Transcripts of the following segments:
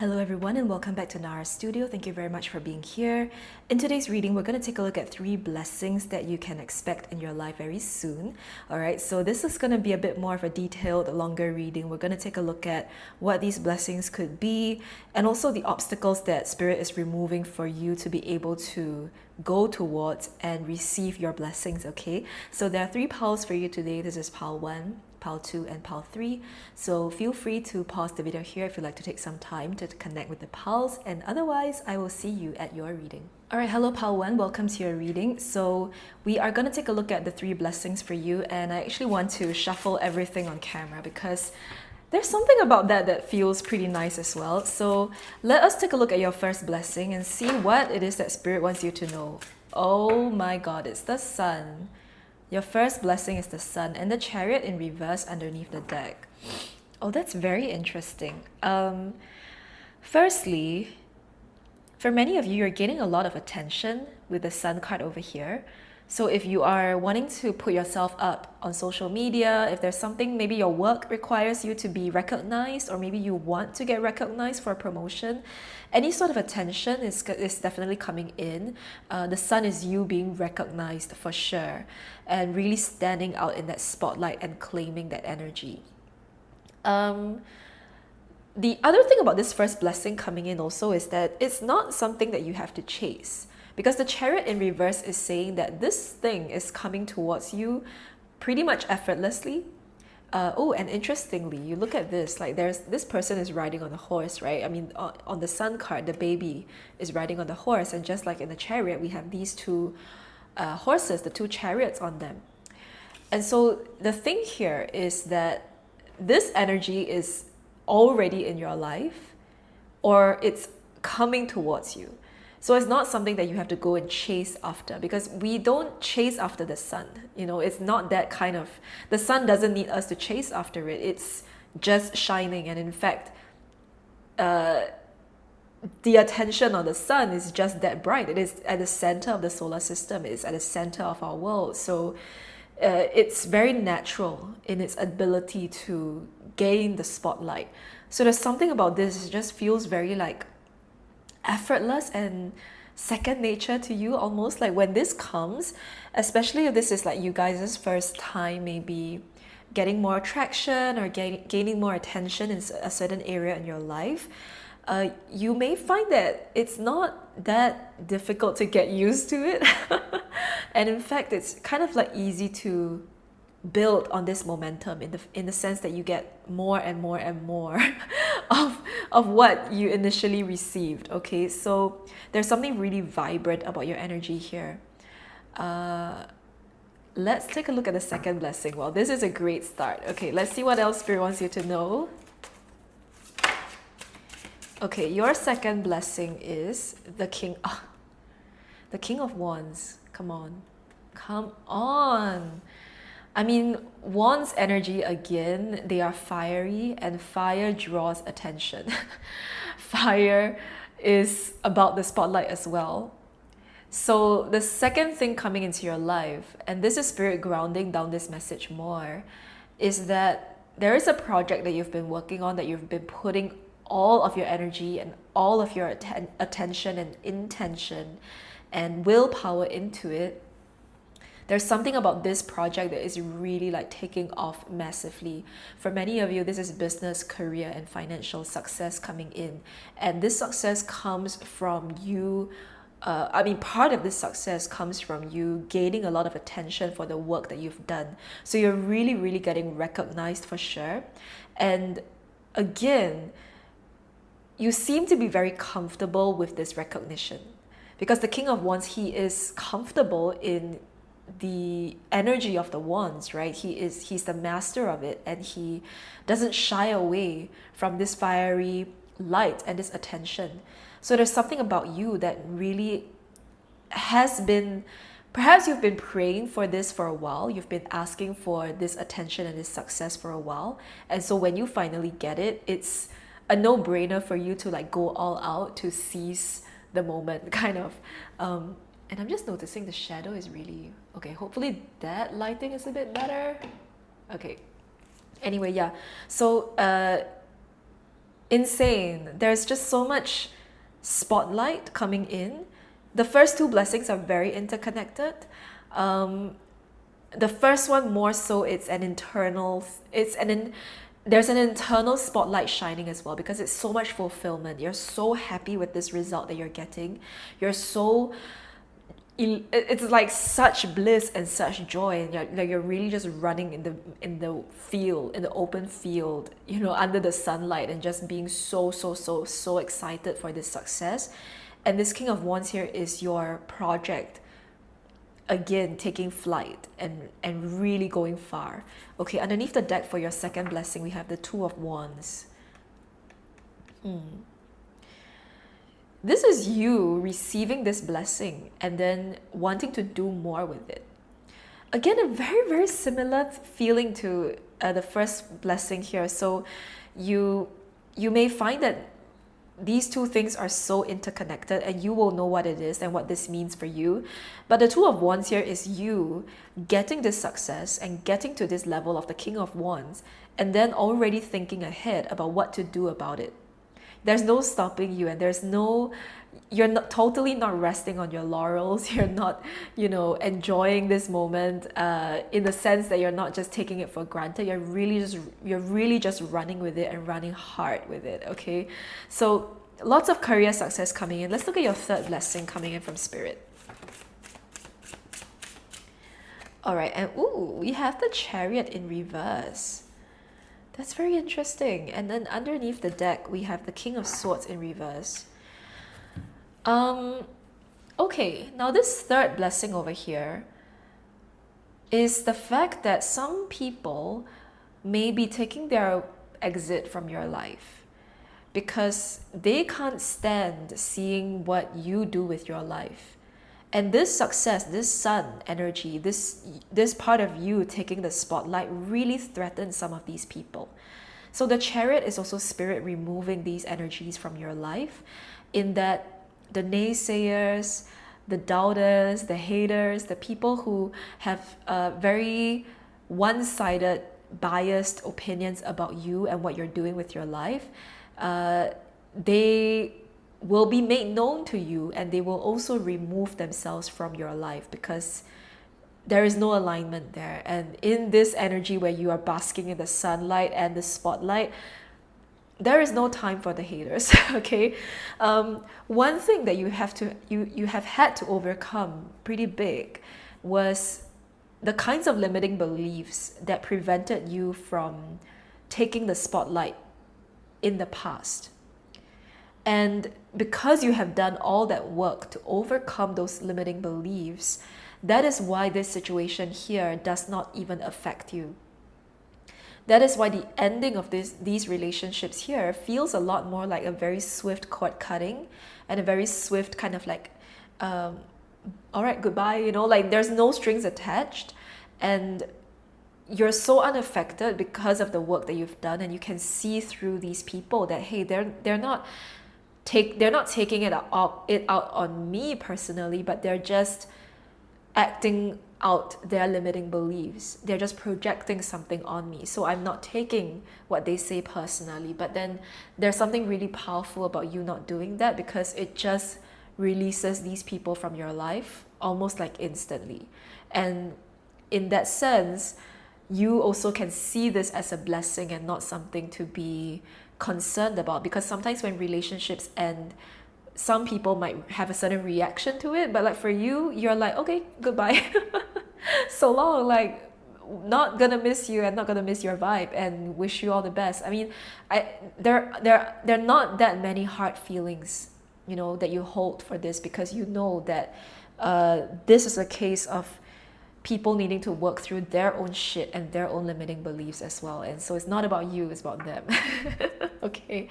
Hello everyone and welcome back to naras.studio. Thank you very much for being here. In today's reading, we're going to take a look at 3 blessings that you can expect in your life very soon. Alright, so this is going to be a bit more of a detailed, longer reading. We're going to take a look at what these blessings could be and also the obstacles that Spirit is removing for you to be able to go towards and receive your blessings, okay? So there are 3 piles for you today. This is pile 1, pile 2 and pile 3. So feel free to pause the video here if you'd like to take some time to connect with the piles, and otherwise I will see you at your reading. Alright, hello pile 1, welcome to your reading. So we are going to take a look at the 3 blessings for you, and I actually want to shuffle everything on camera because there's something about that feels pretty nice as well. So let us take a look at your first blessing and see what it is that Spirit wants you to know. Oh my god, it's the Sun. Your first blessing is the Sun and the Chariot in reverse underneath the deck. Oh, that's very interesting. Firstly, for many of you, you're getting a lot of attention with the Sun card over here. So if you are wanting to put yourself up on social media, if there's something, maybe your work requires you to be recognized, or maybe you want to get recognized for a promotion, any sort of attention is definitely coming in. The Sun is you being recognized for sure and really standing out in that spotlight and claiming that energy. The other thing about this first blessing coming in also is that it's not something that you have to chase, because the Chariot in reverse is saying that this thing is coming towards you pretty much effortlessly. Oh, and interestingly, you look at this, like this person is riding on a horse, right? I mean, on the Sun card, the baby is riding on the horse, and just like in the Chariot, we have these 2 horses, the 2 chariots on them. And so the thing here is that this energy is already in your life, or it's coming towards you. So it's not something that you have to go and chase after, because we don't chase after the Sun. You know, it's not that kind of, the Sun doesn't need us to chase after it. It's just shining. And in fact, the attention on the Sun is just that bright. It is at the center of the solar system. It's at the center of our world. So it's very natural in its ability to gain the spotlight. So there's something about this, it just feels very like effortless and second nature to you, almost like when this comes, especially if this is like you guys' first time maybe getting more traction or gaining more attention in a certain area in your life, you may find that it's not that difficult to get used to it. And in fact, it's kind of like easy to build on this momentum in the sense that you get more and more and more of what you initially received. Okay, so there's something really vibrant about your energy here. Let's take a look at the second blessing. Well, this is a great start. Okay, let's see what else Spirit wants you to know. Okay, your second blessing is the King. The King of Wands. Come on. Come on. I mean, Wands energy, again, they are fiery, and fire draws attention. Fire is about the spotlight as well. So the second thing coming into your life, and this is Spirit grounding down this message more, is that there is a project that you've been working on, that you've been putting all of your energy and all of your attention and intention and willpower into it. There's something about this project that is really like taking off massively. For many of you, this is business, career, and financial success coming in. And this success comes from you. Part of this success comes from you gaining a lot of attention for the work that you've done. So you're really, really getting recognized for sure. And again, you seem to be very comfortable with this recognition, because the King of Wands, he is comfortable in the energy of the wands, right? He's the master of it, and he doesn't shy away from this fiery light and this attention. So there's something about you that really has been, perhaps you've been praying for this for a while. You've been asking for this attention and this success for a while. And so when you finally get it, it's a no-brainer for you to like go all out to seize the moment, kind of. And I'm just noticing the shadow is really... Okay, hopefully that lighting is a bit better. Okay. Anyway, yeah. So insane. There's just so much spotlight coming in. The first two blessings are very interconnected. Um, the first one more so, there's an internal spotlight shining as well, because it's so much fulfillment. You're so happy with this result that you're getting. You're so it's like such bliss and such joy, and you're really just running in the field, in the open field, under the sunlight, and just being so excited for this success. And this King of Wands here is your project, again taking flight and really going far. Okay, underneath the deck for your second blessing, we have the Two of Wands. This is you receiving this blessing and then wanting to do more with it. Again, a very, very similar feeling to the first blessing here. So you may find that these two things are so interconnected, and you will know what it is and what this means for you. But the Two of Wands here is you getting this success and getting to this level of the King of Wands, and then already thinking ahead about what to do about it. There's no stopping you, and you're not totally not resting on your laurels. You're not, enjoying this moment in the sense that you're not just taking it for granted. You're really just running with it and running hard with it. Okay, so lots of career success coming in. Let's look at your third blessing coming in from Spirit. All right, and we have the Chariot in reverse. That's very interesting. And then underneath the deck, we have the King of Swords in reverse. Okay, now this third blessing over here is the fact that some people may be taking their exit from your life because they can't stand seeing what you do with your life. And this success, this sun energy, this part of you taking the spotlight really threatens some of these people. So the Chariot is also Spirit removing these energies from your life, in that the naysayers, the doubters, the haters, the people who have very one-sided, biased opinions about you and what you're doing with your life, they will be made known to you, and they will also remove themselves from your life because there is no alignment there. And in this energy where you are basking in the sunlight and the spotlight, there is no time for the haters. Okay, one thing that you have had to overcome pretty big was the kinds of limiting beliefs that prevented you from taking the spotlight in the past. And because you have done all that work to overcome those limiting beliefs, that is why this situation here does not even affect you. That is why the ending of these relationships here feels a lot more like a very swift cord cutting and a very swift kind of like, all right, goodbye, like there's no strings attached, and you're so unaffected because of the work that you've done, and you can see through these people that, hey, they're not taking it out on me personally, but they're just acting out their limiting beliefs. They're just projecting something on me. So I'm not taking what they say personally. But then there's something really powerful about you not doing that, because it just releases these people from your life almost like instantly. And in that sense, you also can see this as a blessing and not something to be concerned about, because sometimes when relationships end, some people might have a certain reaction to it, but like for you, you're like, okay, goodbye. So long, like not gonna miss you and not gonna miss your vibe, and wish you all the best. I mean, there are not that many hard feelings, that you hold for this, because you know that this is a case of people needing to work through their own shit and their own limiting beliefs as well. And so it's not about you, it's about them. Okay,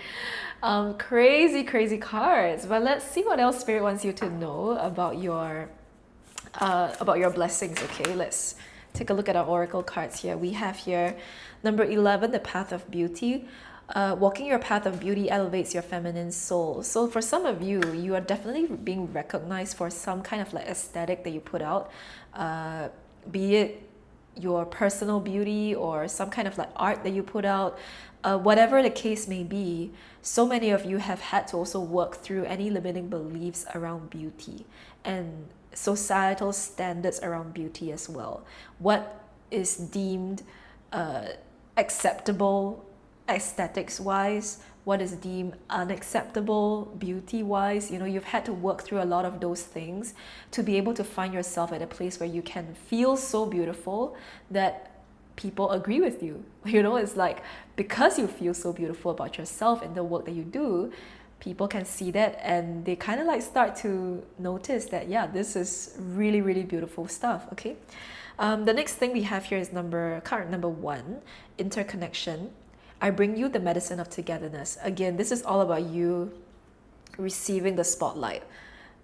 crazy cards. But let's see what else Spirit wants you to know about your blessings. Okay, let's take a look at our oracle cards here. We have here number 11, the path of beauty. Walking your path of beauty elevates your feminine soul. So for some of you, you are definitely being recognized for some kind of like aesthetic that you put out, be it your personal beauty or some kind of like art that you put out, whatever the case may be, so many of you have had to also work through any limiting beliefs around beauty and societal standards around beauty as well. What is deemed uh, acceptable aesthetics wise, what is deemed unacceptable beauty wise. You've had to work through a lot of those things to be able to find yourself at a place where you can feel so beautiful that people agree with you. It's like, because you feel so beautiful about yourself and the work that you do, people can see that and they kind of like start to notice that, yeah, this is really, really beautiful stuff. Okay. The next thing we have here is card number 1, interconnection. I bring you the medicine of togetherness. Again, this is all about you receiving the spotlight.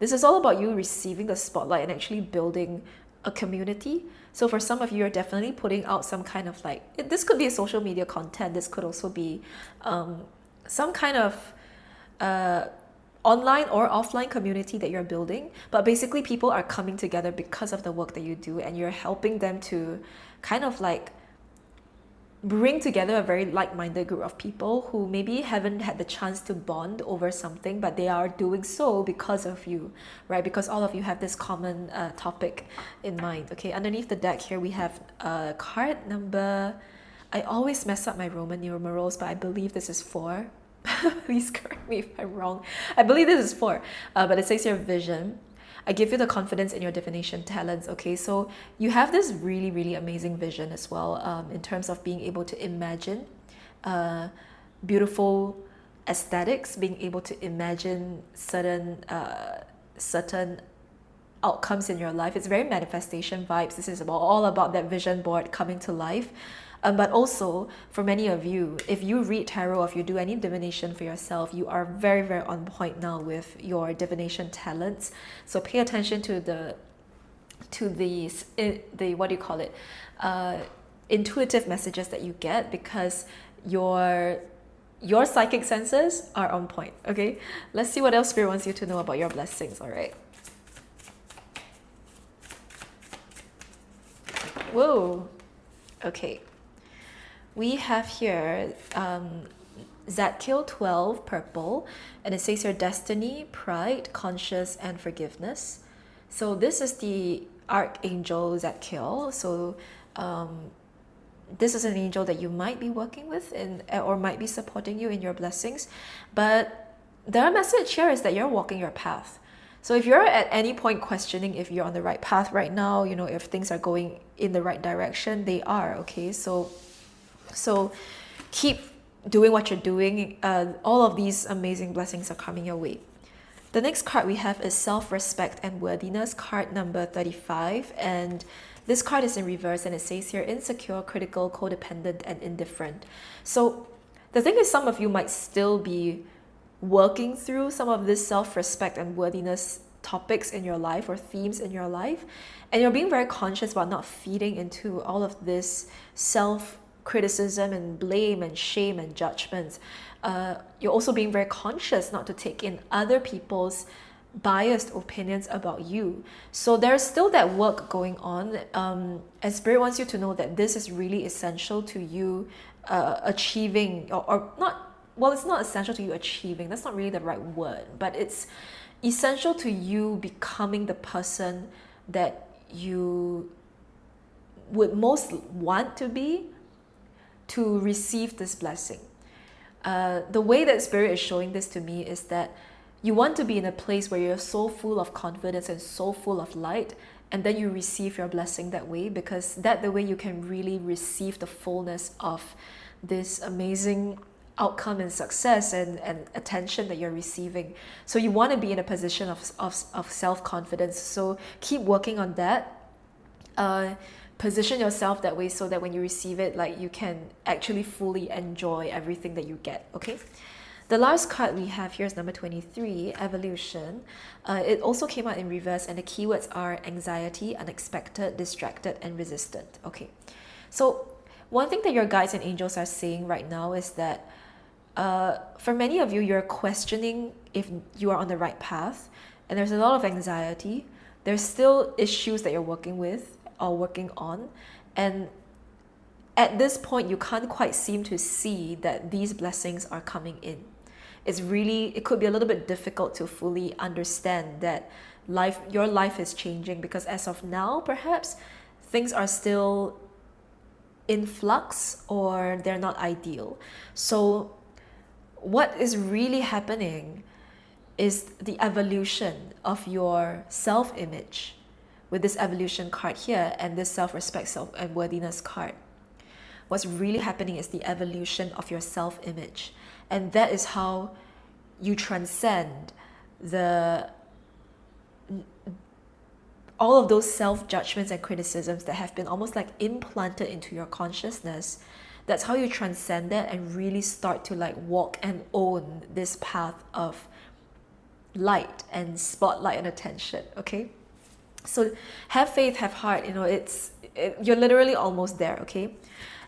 This is all about you receiving the spotlight and actually building a community. So for some of you, you're definitely putting out some kind of like, this could be a social media content. This could also be some kind of online or offline community that you're building. But basically, people are coming together because of the work that you do, and you're helping them to kind of like bring together a very like-minded group of people who maybe haven't had the chance to bond over something, but they are doing so because of you, right? Because all of you have this common topic in mind. Okay, underneath the deck here we have card number, I always mess up my Roman numerals, but I believe this is 4. Please correct me if I'm wrong. I believe this is 4, but it says here vision. I give you the confidence in your divination talents. Okay, so you have this really, really amazing vision as well, in terms of being able to imagine beautiful aesthetics, being able to imagine certain outcomes in your life. It's very manifestation vibes. This is all about that vision board coming to life. But also, for many of you, if you read tarot or if you do any divination for yourself, you are very, very on point now with your divination talents. So pay attention to the what do you call it? Intuitive messages that you get, because your psychic senses are on point. Okay, let's see what else Spirit wants you to know about your blessings. All right. Whoa. Okay. We have here Zadkiel 12 purple, and it says here destiny, pride, conscious, and forgiveness. So this is the archangel Zadkiel. So this is an angel that you might be working with or might be supporting you in your blessings. But their message here is that you're walking your path. So if you're at any point questioning if you're on the right path right now, if things are going in the right direction, they are. Okay, so keep doing what you're doing. All of these amazing blessings are coming your way. The next card we have is self-respect and worthiness, card number 35. And this card is in reverse, and it says here insecure, critical, codependent, and indifferent. So the thing is, some of you might still be working through some of this self-respect and worthiness topics in your life or themes in your life, and you're being very conscious about not feeding into all of this self-criticism and blame and shame and judgments. You're also being very conscious not to take in other people's biased opinions about you. So there's still that work going on, and Spirit wants you to know that this is really essential to you achieving, or not, well, it's not essential to you achieving, that's not really the right word, but it's essential to you becoming the person that you would most want to be to receive this blessing. The way that Spirit is showing this to me is that you want to be in a place where you're so full of confidence and so full of light, and then you receive your blessing that way, because the way you can really receive the fullness of this amazing outcome and success and attention that you're receiving. So you want to be in a position of self-confidence. So keep working on that. Position yourself that way so that when you receive it, like, you can actually fully enjoy everything that you get. Okay. The last card we have here is number 23, evolution. It also came out in reverse, and the keywords are anxiety, unexpected, distracted, and resistant. Okay. So one thing that your guides and angels are saying right now is that for many of you, you're questioning if you are on the right path, and there's a lot of anxiety. There's still issues that you're working with or working on, And at this point, you can't quite seem to see that these blessings are coming in. It could be a little bit difficult to fully understand that your life is changing, because as of now, perhaps things are still in flux or they're not ideal. So what is really happening is the evolution of your self-image with this evolution card here and this self-respect, self and worthiness card. What's really happening is the evolution of your self-image, and that is how you transcend all of those self-judgments and criticisms that have been almost like implanted into your consciousness. That's how you transcend that and really start to like walk and own this path of light and spotlight and attention. Okay, so have faith, have heart. You're literally almost there. Okay.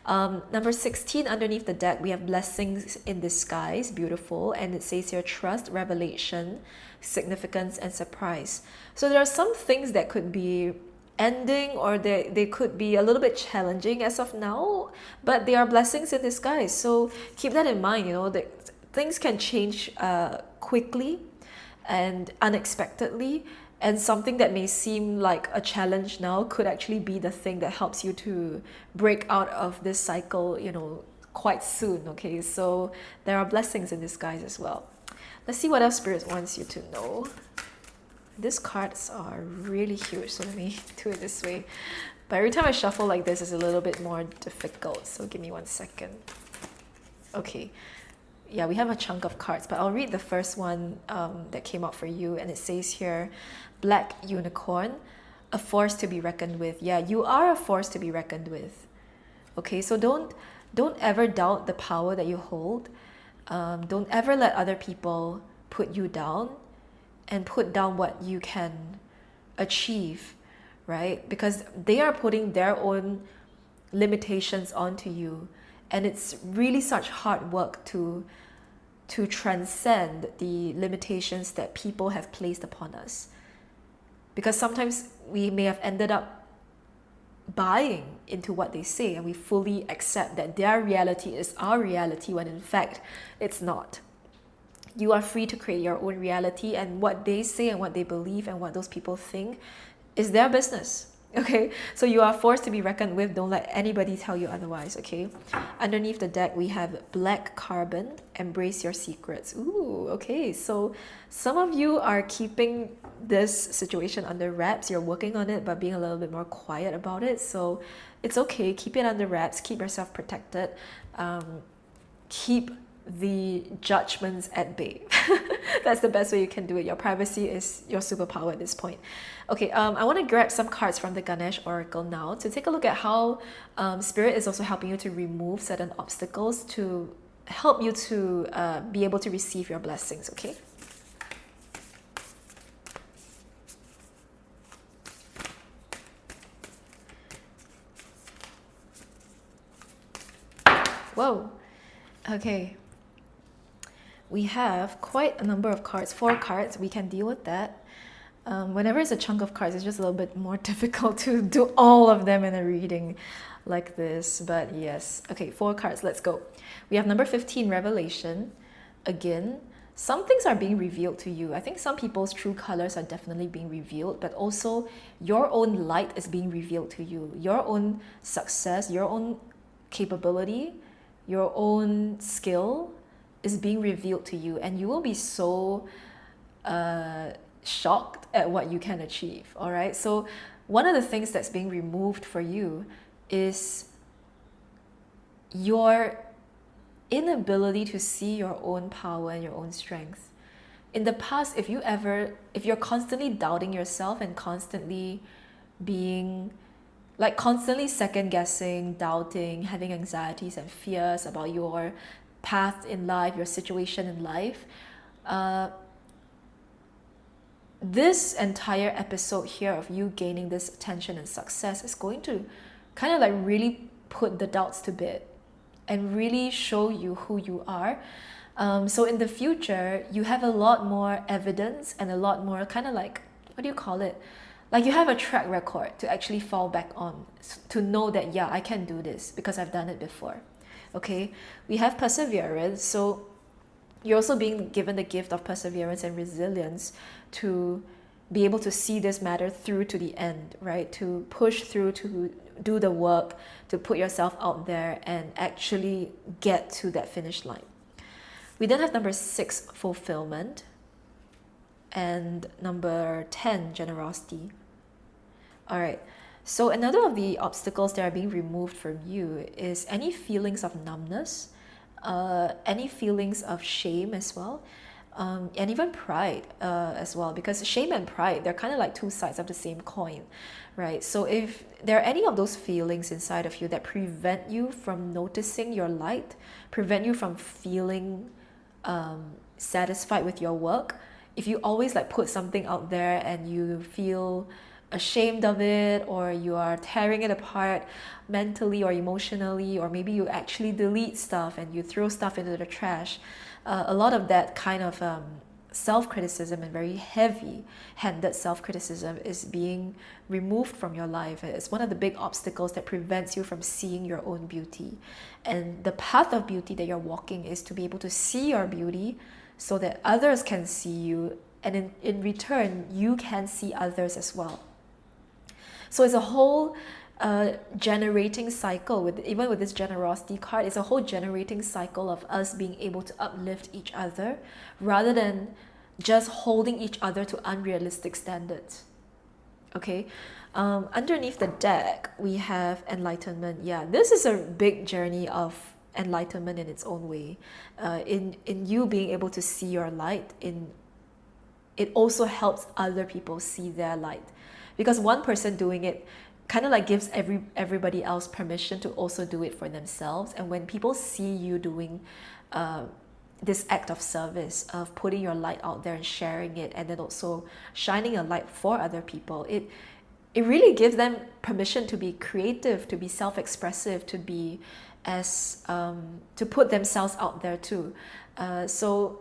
Number 16 underneath the deck, we have blessings in disguise. Beautiful. And it says here trust, revelation, significance, and surprise. So there are some things that could be ending, or they could be a little bit challenging as of now, but they are blessings in disguise. So keep that in mind. That things can change quickly and unexpectedly, and something that may seem like a challenge now could actually be the thing that helps you to break out of this cycle, quite soon. Okay, so there are blessings in disguise as well. Let's see what else Spirit wants you to know. These cards are really huge, so let me do it this way. But every time I shuffle like this, it's a little bit more difficult, so give me 1 second. Okay. Yeah, we have a chunk of cards, but I'll read the first one that came out for you, and it says here, Black Unicorn, a force to be reckoned with. Yeah, you are a force to be reckoned with. Okay, so don't ever doubt the power that you hold. Don't ever let other people put you down and put down what you can achieve, right? Because they are putting their own limitations onto you. And it's really such hard work to transcend the limitations that people have placed upon us. Because sometimes we may have ended up buying into what they say, and we fully accept that their reality is our reality, when in fact it's not. You are free to create your own reality, and what they say and what they believe and what those people think is their business. Okay, so you are forced to be reckoned with. Don't let anybody tell you otherwise. Okay, underneath the deck we have Black Carbon, embrace your secrets. Ooh, okay, so some of you are keeping this situation under wraps. You're working on it, but being a little bit more quiet about it. So it's okay, keep it under wraps, keep yourself protected, keep the judgments at bay. That's the best way you can do it. Your privacy is your superpower at this point. Okay, I want to grab some cards from the Ganesh Oracle now to take a look at how Spirit is also helping you to remove certain obstacles to help you to be able to receive your blessings. Okay. Whoa. Okay. We have quite a number of cards, 4 cards. We can deal with that. Whenever it's a chunk of cards, it's just a little bit more difficult to do all of them in a reading like this. But yes, okay, 4 cards, let's go. We have number 15, Revelation. Again, some things are being revealed to you. I think some people's true colors are definitely being revealed, but also your own light is being revealed to you. Your own success, your own capability, your own skill is being revealed to you, and you will be so shocked at what you can achieve. All right, so one of the things that's being removed for you is your inability to see your own power and your own strength. In the past, if you're constantly doubting yourself and constantly constantly second guessing, doubting, having anxieties and fears about your path in life, your situation in life, this entire episode here of you gaining this attention and success is going to kind of like really put the doubts to bed and really show you who you are. So in the future, you have a lot more evidence and a lot more kind of like, what do you call it? Like you have a track record to actually fall back on, to know that, yeah, I can do this because I've done it before. Okay, we have perseverance. So you're also being given the gift of perseverance and resilience to be able to see this matter through to the end, right? To push through, to do the work, to put yourself out there and actually get to that finish line. We then have number 6, fulfillment, and number 10, generosity. All right. So another of the obstacles that are being removed from you is any feelings of numbness, any feelings of shame as well, and even pride as well. Because shame and pride, they're kind of like two sides of the same coin, right? So if there are any of those feelings inside of you that prevent you from noticing your light, prevent you from feeling satisfied with your work, if you always like put something out there and you feel ashamed of it, or you are tearing it apart mentally or emotionally, or maybe you actually delete stuff and you throw stuff into the trash, a lot of that kind of self-criticism and very heavy-handed self-criticism is being removed from your life. It's one of the big obstacles that prevents you from seeing your own beauty. And the path of beauty that you're walking is to be able to see your beauty so that others can see you, and in return you can see others as well. So it's a whole generating cycle. Even with this generosity card, it's a whole generating cycle of us being able to uplift each other rather than just holding each other to unrealistic standards. Okay, underneath the deck we have enlightenment. Yeah, this is a big journey of enlightenment in its own way. In you being able to see your light, it also helps other people see their light, because one person doing it kind of like gives everybody else permission to also do it for themselves. And when people see you doing this act of service, of putting your light out there and sharing it, and then also shining a light for other people, it really gives them permission to be creative, to be self-expressive, to be as to put themselves out there too. So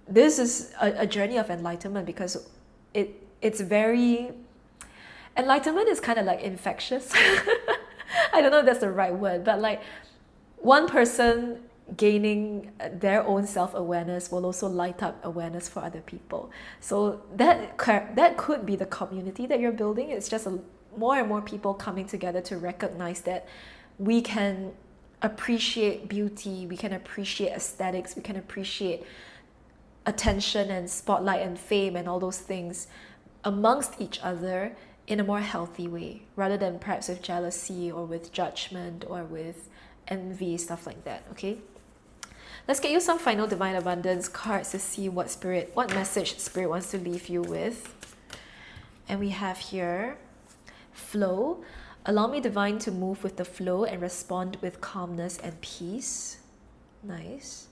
this is a journey of enlightenment, because it's very, enlightenment is kind of like infectious. I don't know if that's the right word, but like one person gaining their own self-awareness will also light up awareness for other people. So that could be the community that you're building. It's just more and more people coming together to recognize that we can appreciate beauty, we can appreciate aesthetics, we can appreciate attention and spotlight and fame and all those things amongst each other in a more healthy way, rather than perhaps with jealousy or with judgment or with envy, stuff like that. Okay, let's get you some final divine abundance cards to see what message spirit wants to leave you with. And we have here flow. Allow me, divine, to move with the flow and respond with calmness and peace. Nice.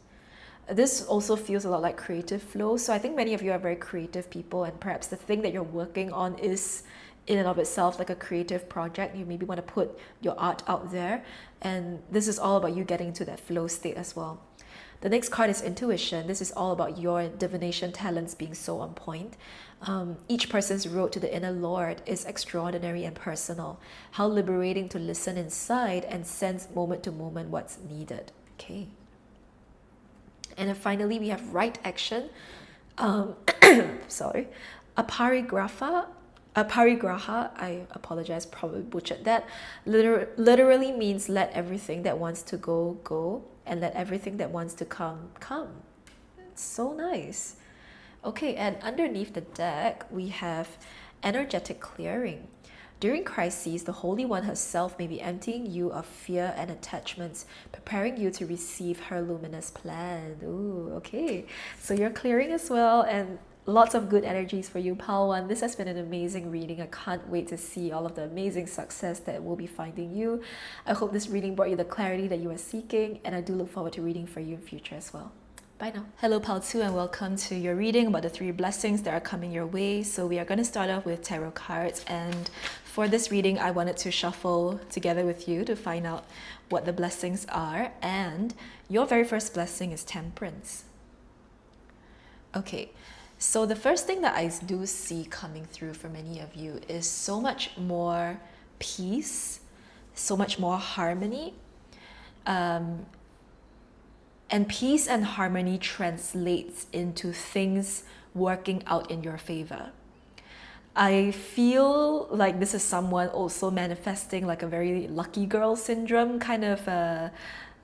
This also feels a lot like creative flow. So I think many of you are very creative people, and perhaps the thing that you're working on is in and of itself like a creative project. You maybe want to put your art out there, and this is all about you getting into that flow state as well. The next card is intuition. This is all about your divination talents being so on point. Each person's road to the inner Lord is extraordinary and personal. How liberating to listen inside and sense moment to moment what's needed. Okay. And then finally, we have right action. Sorry. Aparigraha, I apologize, probably butchered that. Literally means let everything that wants to go, go, and let everything that wants to come, come. It's so nice. Okay, and underneath the deck, we have energetic clearing. During crises, the Holy One herself may be emptying you of fear and attachments, preparing you to receive her luminous plan. Ooh, okay. So you're clearing as well, and lots of good energies for you, Pal One. This has been an amazing reading. I can't wait to see all of the amazing success that will be finding you. I hope this reading brought you the clarity that you are seeking, and I do look forward to reading for you in future as well. Bye now. Hello, Pal 2, and welcome to your reading about the 3 blessings that are coming your way. So we are going to start off with tarot cards, and for this reading, I wanted to shuffle together with you to find out what the blessings are. And your very first blessing is temperance. Okay, So the first thing that I do see coming through for many of you is so much more peace, so much more harmony. Um, and peace and harmony translates into things working out in your favor. I feel like this is someone also manifesting like a very lucky girl syndrome kind of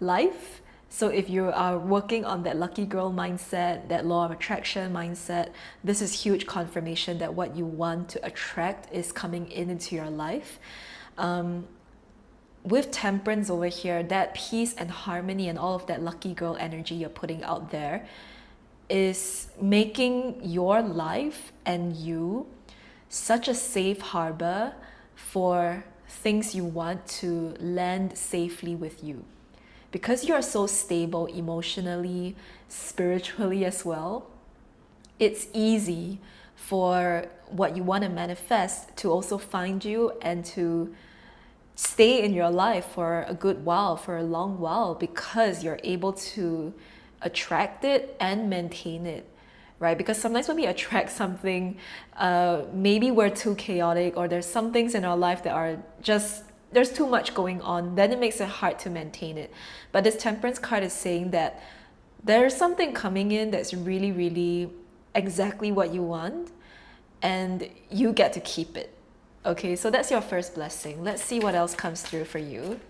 life. So if you are working on that lucky girl mindset, that law of attraction mindset, this is huge confirmation that what you want to attract is coming into your life. With temperance over here, that peace and harmony and all of that lucky girl energy you're putting out there is making your life and you such a safe harbor for things you want to land safely with you. Because you are so stable emotionally, spiritually as well, it's easy for what you want to manifest to also find you and to stay in your life for a good while, for a long while, because you're able to attract it and maintain it, right? Because sometimes when we attract something, maybe we're too chaotic or there's some things in our life that are just, there's too much going on, then it makes it hard to maintain it. But this temperance card is saying that there's something coming in that's really, really exactly what you want and you get to keep it. Okay, so that's your first blessing. Let's see what else comes through for you.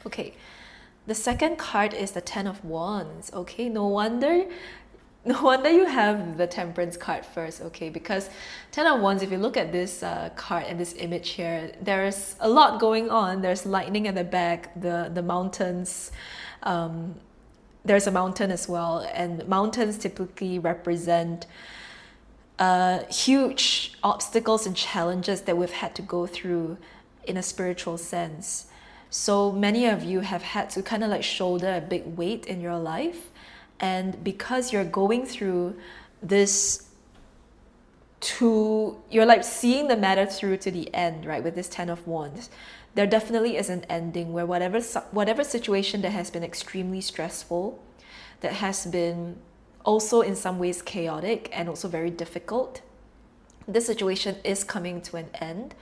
Okay, the second card is the Ten of Wands. Okay, no wonder you have the Temperance card first. Okay, because Ten of Wands, if you look at this card and this image here, there's a lot going on. There's lightning at the back, the mountains. There's a mountain as well, and mountains typically represent huge obstacles and challenges that we've had to go through in a spiritual sense. So many of you have had to kind of like shoulder a big weight in your life, and because you're going through this you're like seeing the matter through to the end, right? With this Ten of Wands, there definitely is an ending where whatever situation that has been extremely stressful, that has been also in some ways chaotic and also very difficult, this situation is coming to an end,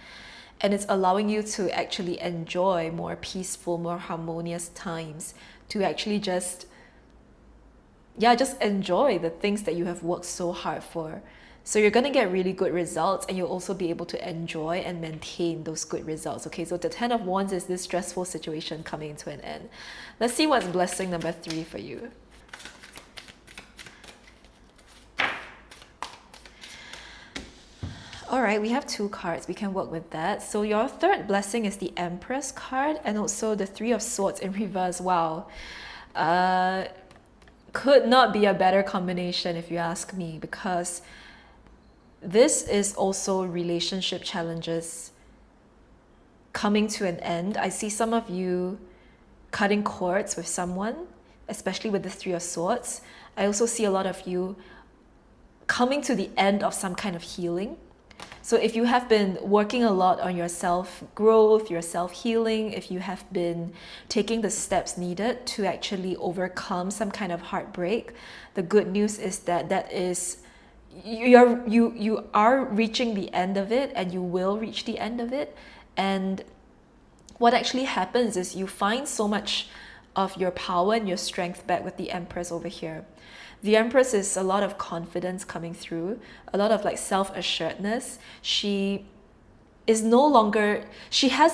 and it's allowing you to actually enjoy more peaceful, more harmonious times, to actually just enjoy the things that you have worked so hard for. So you're going to get really good results, and you'll also be able to enjoy and maintain those good results. Okay, so the Ten of Wands is this stressful situation coming to an end. Let's see what's blessing number 3 for you. All right, we have 2 cards. We can work with that. So your third blessing is the Empress card and also the Three of Swords in reverse. Wow. Could not be a better combination if you ask me, because this is also relationship challenges coming to an end. I see some of you cutting cords with someone, especially with the Three of Swords. I also see a lot of you coming to the end of some kind of healing. So if you have been working a lot on your self-growth, your self-healing, if you have been taking the steps needed to actually overcome some kind of heartbreak, the good news is that is you are reaching the end of it, and you will reach the end of it. And what actually happens is you find so much of your power and your strength back with the Empress over here. The Empress is a lot of confidence coming through, a lot of like self-assuredness. She has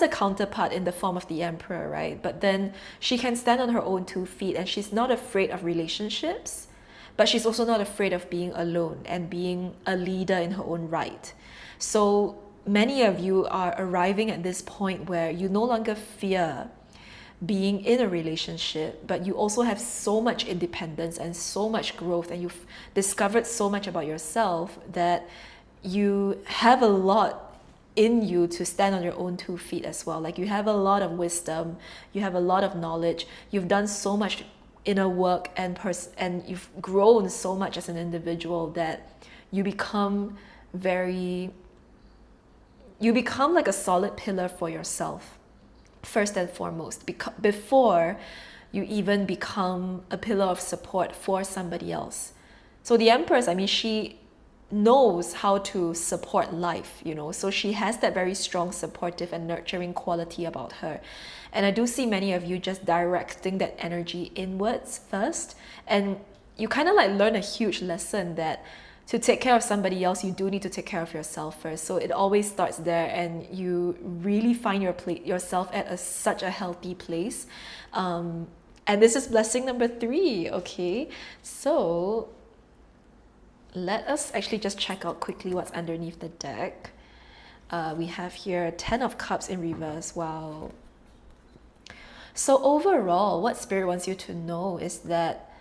a counterpart in the form of the Emperor, right? But then she can stand on her own 2 feet, and she's not afraid of relationships, but she's also not afraid of being alone and being a leader in her own right. So many of you are arriving at this point where you no longer fear being in a relationship, but you also have so much independence and so much growth, and you've discovered so much about yourself that you have a lot in you to stand on your own 2 feet as well. Like, you have a lot of wisdom, you have a lot of knowledge, you've done so much inner work, and you've grown so much as an individual that you become like a solid pillar for yourself, first and foremost, before you even become a pillar of support for somebody else. So the Empress, I mean, she knows how to support life, you know, so she has that very strong supportive and nurturing quality about her. And I do see many of you just directing that energy inwards first, and you kind of like learn a huge lesson that to take care of somebody else, you do need to take care of yourself first. So it always starts there, and you really find yourself at such a healthy place. And this is blessing number 3, okay? So let us actually just check out quickly what's underneath the deck. We have here 10 of Cups in reverse. Wow. So overall, what Spirit wants you to know is that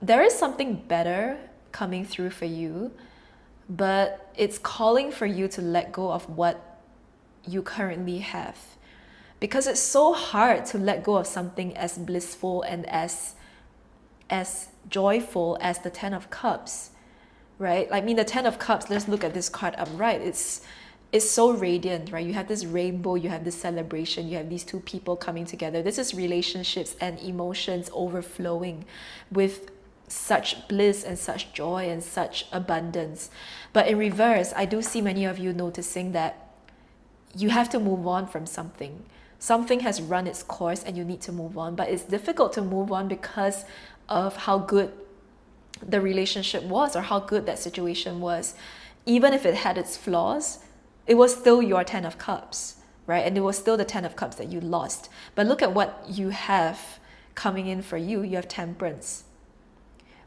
there is something better coming through for you, but it's calling for you to let go of what you currently have. Because it's so hard to let go of something as blissful and as joyful as the 10 of Cups, right? I mean, the 10 of Cups, let's look at this card upright. It's so radiant, right? You have this rainbow, you have this celebration, you have these two people coming together. This is relationships and emotions overflowing with such bliss and such joy and such abundance. But in reverse, I do see many of you noticing that you have to move on from something. Something has run its course and you need to move on, but it's difficult to move on because of how good the relationship was or how good that situation was. Even if it had its flaws, it was still your 10 of Cups, right? And it was still the 10 of Cups that you lost. But look at what you have coming in for you. You have Temperance,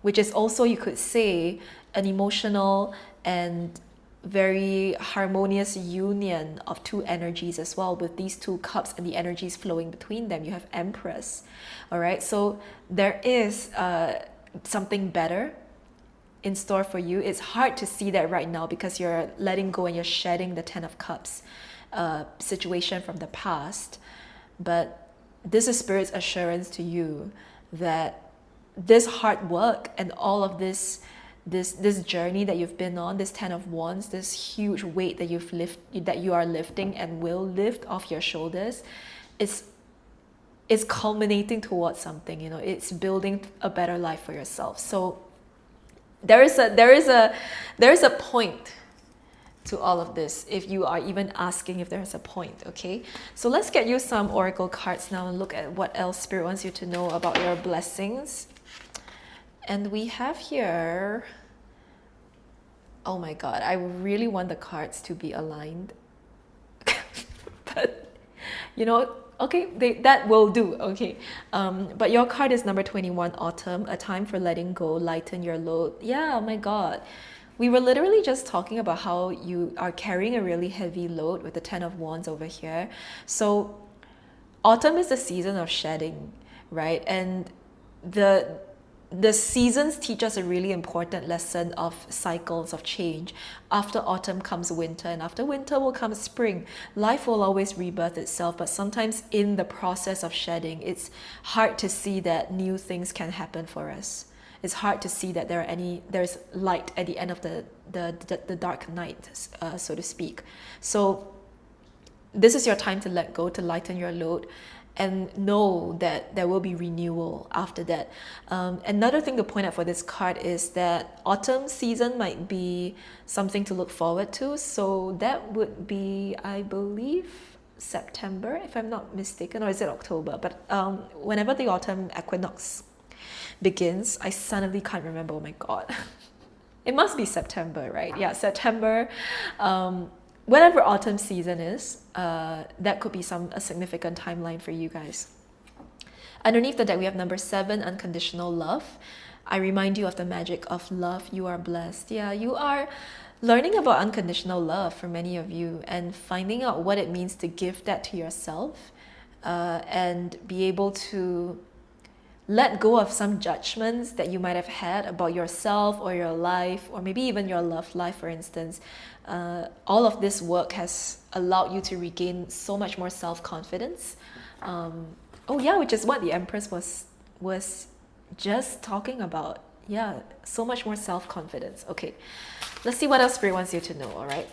which is also, you could say, an emotional and very harmonious union of two energies as well, with these two cups and the energies flowing between them. You have Empress, all right? So there is something better in store for you. It's hard to see that right now because you're letting go and you're shedding the 10 of Cups situation from the past. But this is Spirit's assurance to you that this hard work and all of this journey that you've been on, this 10 of Wands, this huge weight that that you are lifting and will lift off your shoulders, is culminating towards something. You know, it's building a better life for yourself. So there is a point to all of this, if you are even asking if there's a point. Okay, so let's get you some oracle cards now and look at what else Spirit wants you to know about your blessings. And we have here, oh my God, I really want the cards to be aligned. But, you know, okay, that will do, okay. But your card is number 21, Autumn, a time for letting go, lighten your load. Yeah, oh my God. We were literally just talking about how you are carrying a really heavy load with the 10 of Wands over here. So autumn is the season of shedding, right? And the seasons teach us a really important lesson of cycles of change. After autumn comes winter, and after winter will come spring. Life will always rebirth itself, but sometimes in the process of shedding, it's hard to see that new things can happen for us. It's hard to see that there's light at the end of the dark night, so to speak. So this is your time to let go, to lighten your load, and know that there will be renewal after that. Another thing to point out for this card is that autumn season might be something to look forward to. So that would be, I believe, September, if I'm not mistaken, or is it October? But whenever the autumn equinox begins, I suddenly can't remember, oh my God. It must be September, right? Yeah, September. Whatever autumn season is, that could be a significant timeline for you guys. Underneath the deck, we have number 7, unconditional love. I remind you of the magic of love. You are blessed. Yeah, you are learning about unconditional love for many of you, and finding out what it means to give that to yourself, and be able to let go of some judgments that you might have had about yourself or your life, or maybe even your love life, for instance. All of this work has allowed you to regain so much more self-confidence. Oh yeah, which is what the Empress was just talking about. Yeah, so much more self-confidence. Okay, let's see what else Spirit wants you to know, all right?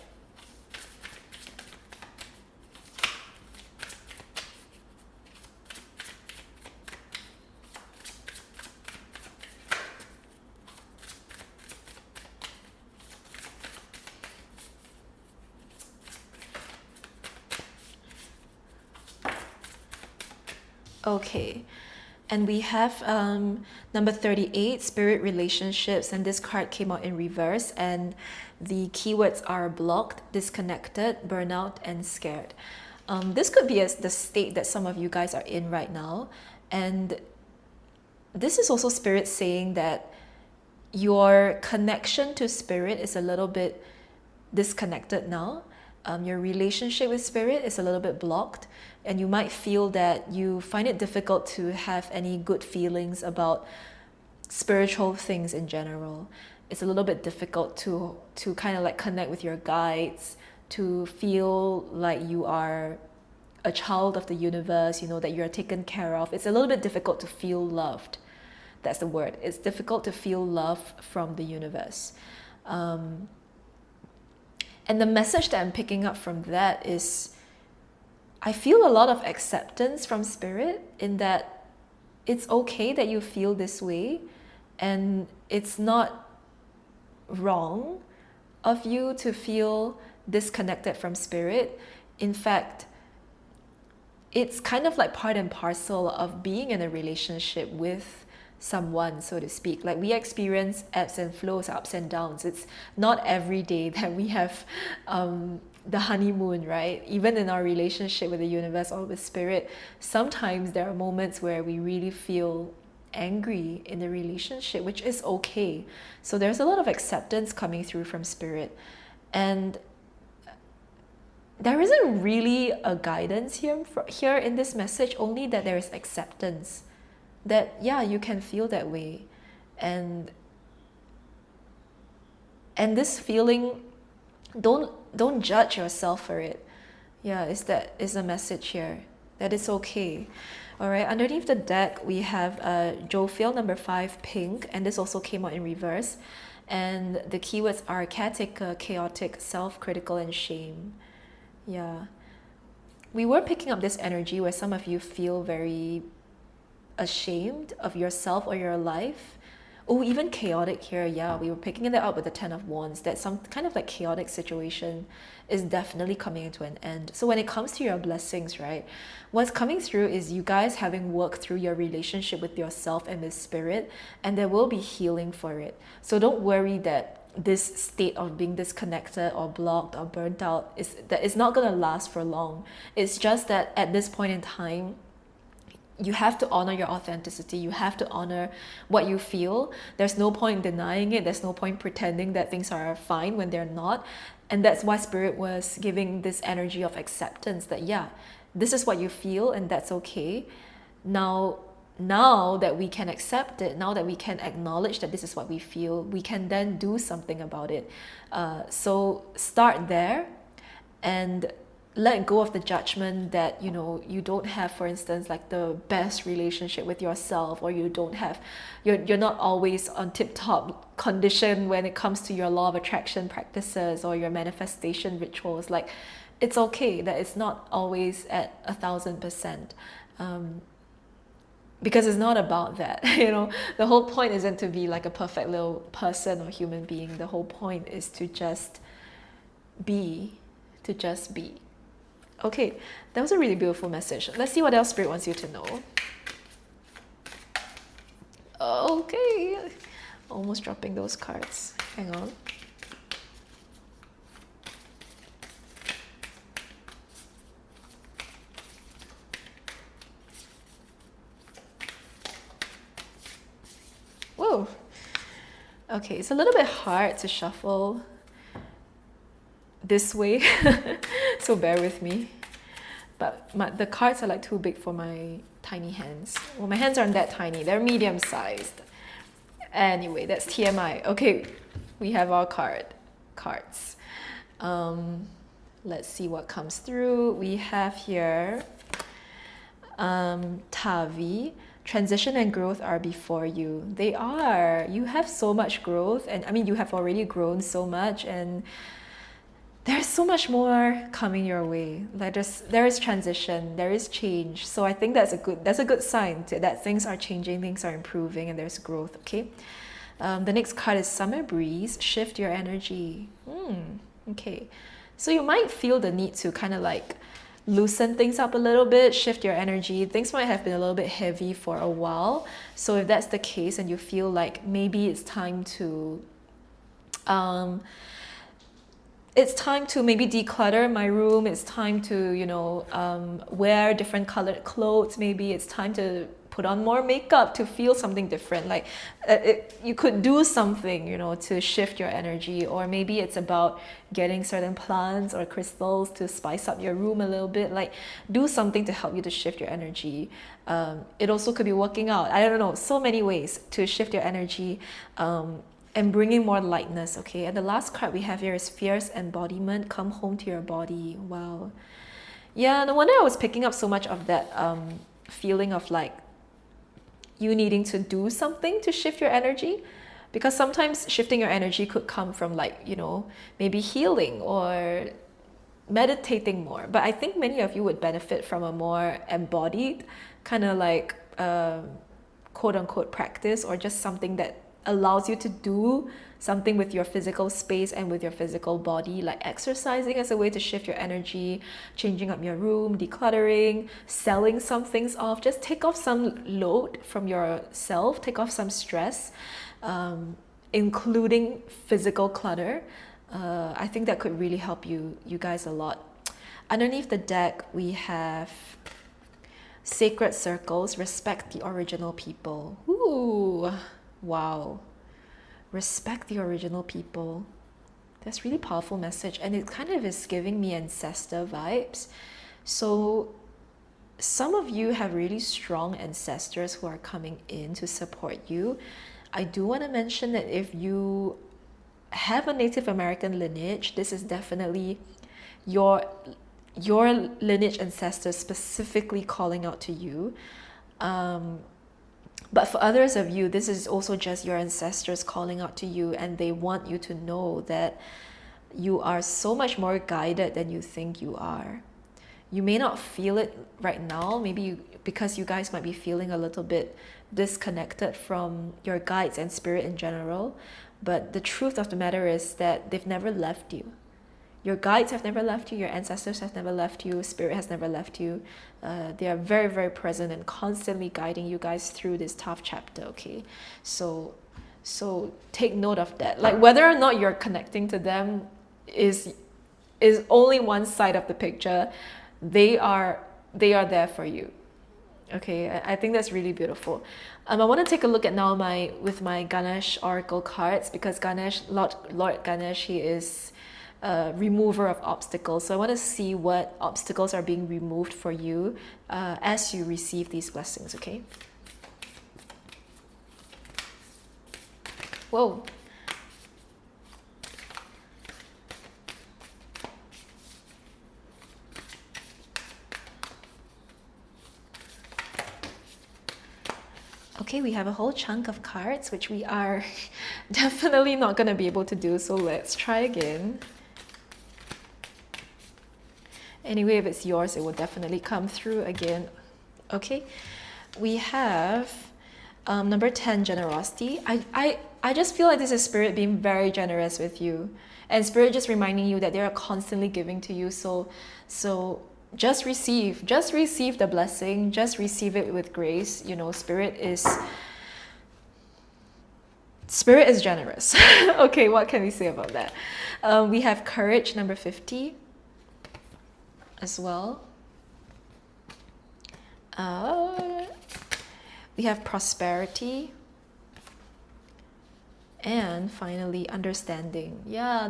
Okay. And we have number 38, spirit relationships. And this card came out in reverse. And the keywords are blocked, disconnected, burnout, and scared. This could be the state that some of you guys are in right now. And this is also spirit saying that your connection to spirit is a little bit disconnected now. Your relationship with spirit is a little bit blocked, and you might feel that you find it difficult to have any good feelings about spiritual things in general. It's a little bit difficult to kind of like connect with your guides, to feel like you are a child of the universe, you know, that you're taken care of. It's a little bit difficult to feel loved. That's the word. It's difficult to feel love from the universe. And the message that I'm picking up from that is I feel a lot of acceptance from spirit, in that it's okay that you feel this way, and it's not wrong of you to feel disconnected from spirit. In fact, it's kind of like part and parcel of being in a relationship with someone, so to speak. Like, we experience ebbs and flows, ups and downs. It's not every day that we have the honeymoon, right? Even in our relationship with the universe or with spirit, sometimes there are moments where we really feel angry in the relationship, which is okay. So there's a lot of acceptance coming through from spirit. And there isn't really a guidance here in this message, only that there is acceptance. That, yeah, you can feel that way. And this feeling, don't judge yourself for it. Yeah, is the message here, that it's okay. All right, underneath the deck we have Jophiel number 5, pink, and this also came out in reverse. And the keywords are caretaker, chaotic, self-critical, and shame. Yeah, we were picking up this energy where some of you feel very ashamed of yourself or your life. Oh, even chaotic here. Yeah, we were picking that up with the 10 of Wands, that some kind of like chaotic situation is definitely coming into an end. So when it comes to your blessings, right, what's coming through is you guys having worked through your relationship with yourself and with spirit, and there will be healing for it. So don't worry that this state of being disconnected or blocked or burnt out is not going to last for long. It's just that at this point in time, you have to honor your authenticity. You have to honor what you feel. There's no point denying it. There's no point pretending that things are fine when they're not. And that's why spirit was giving this energy of acceptance, that yeah, this is what you feel and that's okay. Now that we can accept it, now that we can acknowledge that this is what we feel, we can then do something about it. So start there and let go of the judgment that, you know, you don't have, for instance, like the best relationship with yourself, or you don't have, you're not always on tip-top condition when it comes to your law of attraction practices or your manifestation rituals. Like, it's okay that it's not always at 1,000%, because it's not about that. You know, the whole point isn't to be like a perfect little person or human being. The whole point is to just be. Okay, that was a really beautiful message. Let's see what else Spirit wants you to know. Okay, almost dropping those cards. Hang on. Whoa. Okay, it's a little bit hard to shuffle this way, so bear with me. But the cards are like too big for my tiny hands. Well, my hands aren't that tiny, they're medium sized. Anyway, that's TMI. Okay, we have our cards. Let's see what comes through. We have here Tavi. Transition and growth are before you. They are. You have so much growth, and I mean, you have already grown so much, and there's so much more coming your way. Like there is transition, there is change. So I think that's a good sign that things are changing, things are improving, and there's growth. Okay. The next card is Summer Breeze. Shift your energy. Okay. So you might feel the need to kind of like loosen things up a little bit, shift your energy. Things might have been a little bit heavy for a while. So if that's the case and you feel like maybe um, it's time to maybe declutter my room. It's time to, wear different colored clothes. Maybe it's time to put on more makeup to feel something different. Like you could do something, to shift your energy. Or maybe it's about getting certain plants or crystals to spice up your room a little bit. Like do something to help you to shift your energy. It also could be working out. I don't know, so many ways to shift your energy. And bringing more lightness, okay? And the last card we have here is fierce embodiment. Come home to your body. Wow. Yeah, no wonder I was picking up so much of that feeling of like you needing to do something to shift your energy. Because sometimes shifting your energy could come from like, maybe healing or meditating more. But I think many of you would benefit from a more embodied kind of like quote unquote practice, or just something that allows you to do something with your physical space and with your physical body, like exercising as a way to shift your energy, changing up your room, decluttering, selling some things off. Just take off some load from yourself, take off some stress, including physical clutter. I think that could really help you guys a lot. Underneath the deck, we have sacred circles. Respect the original people. Ooh. Wow. Respect the original people. That's really powerful message, and it kind of is giving me ancestor vibes. So some of you have really strong ancestors who are coming in to support you. I do want to mention that if you have a Native American lineage, this is definitely your lineage ancestors specifically calling out to you. But for others of you, this is also just your ancestors calling out to you, and they want you to know that you are so much more guided than you think you are. You may not feel it right now, maybe because you guys might be feeling a little bit disconnected from your guides and spirit in general. But the truth of the matter is that they've never left you. Your guides have never left you, your ancestors have never left you, spirit has never left you. They are very, very present and constantly guiding you guys through this tough chapter, okay? So take note of that. Like whether or not you're connecting to them is only one side of the picture. They are there for you. Okay, I think that's really beautiful. I want to take a look at now with my Ganesh Oracle cards, because Ganesh, Lord Ganesh, he is remover of obstacles. So I want to see what obstacles are being removed for you as you receive these blessings, okay? Whoa. Okay, we have a whole chunk of cards, which we are definitely not going to be able to do, so let's try again. Anyway, if it's yours, it will definitely come through again. Okay, we have number 10, generosity. I just feel like this is spirit being very generous with you, and spirit just reminding you that they are constantly giving to you. So just receive the blessing, just receive it with grace. Spirit is generous. Okay, what can we say about that? We have courage, number 50 as well. We have prosperity, and finally understanding. Yeah,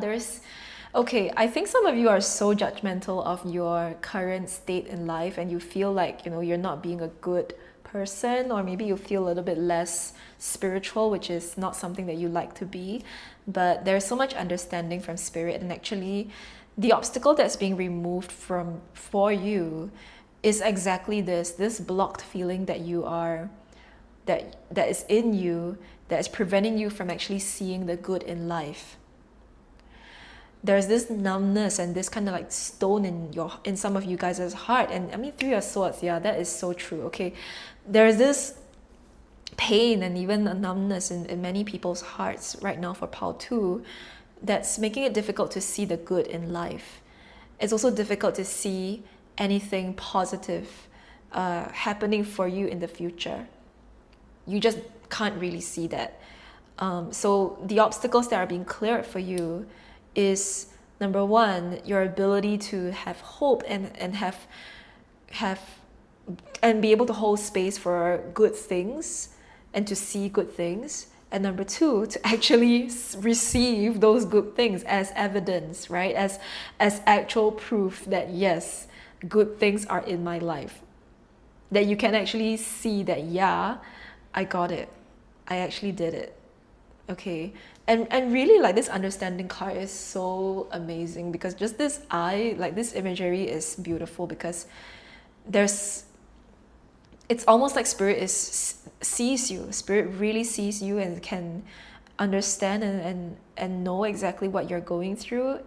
okay, I think some of you are so judgmental of your current state in life, and you feel like you're not being a good person, or maybe you feel a little bit less spiritual, which is not something that you like to be. But there's so much understanding from spirit, and actually the obstacle that's being removed for you is exactly this blocked feeling that you are that is in you, that is preventing you from actually seeing the good in life. There's this numbness and this kind of like stone in some of you guys' heart. And I mean, 3 of Swords, yeah, that is so true. Okay, there's this pain and even a numbness in many people's hearts right now for Pile 2 that's making it difficult to see the good in life. It's also difficult to see anything positive happening for you in the future. You just can't really see that. So the obstacles that are being cleared for you is, number one, your ability to have hope and have and be able to hold space for good things and to see good things. And number two, to actually receive those good things as evidence, right? As actual proof that yes, good things are in my life. That you can actually see that, yeah, I got it. I actually did it. Okay. And really, like, this understanding card is so amazing, because just this eye, like, this imagery is beautiful, because it's almost like spirit sees you. Spirit really sees you and can understand and know exactly what you're going through,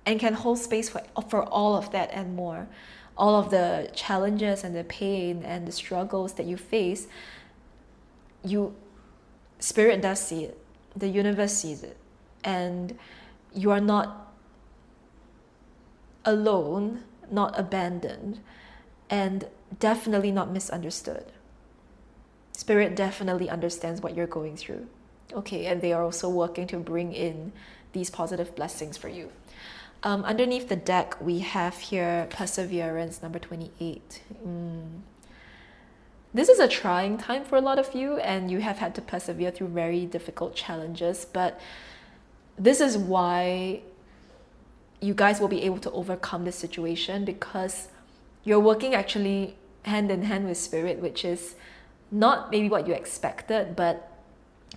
and can hold space for all of that and more. All of the challenges and the pain and the struggles that you face, spirit does see it. The universe sees it. And you are not alone, not abandoned, and definitely not misunderstood. Spirit definitely understands what you're going through. Okay, and they are also working to bring in these positive blessings for you. Underneath the deck, we have here Perseverance, number 28. This is a trying time for a lot of you, and you have had to persevere through very difficult challenges, but this is why you guys will be able to overcome this situation, because you're working actually hand in hand with spirit, which is not maybe what you expected, but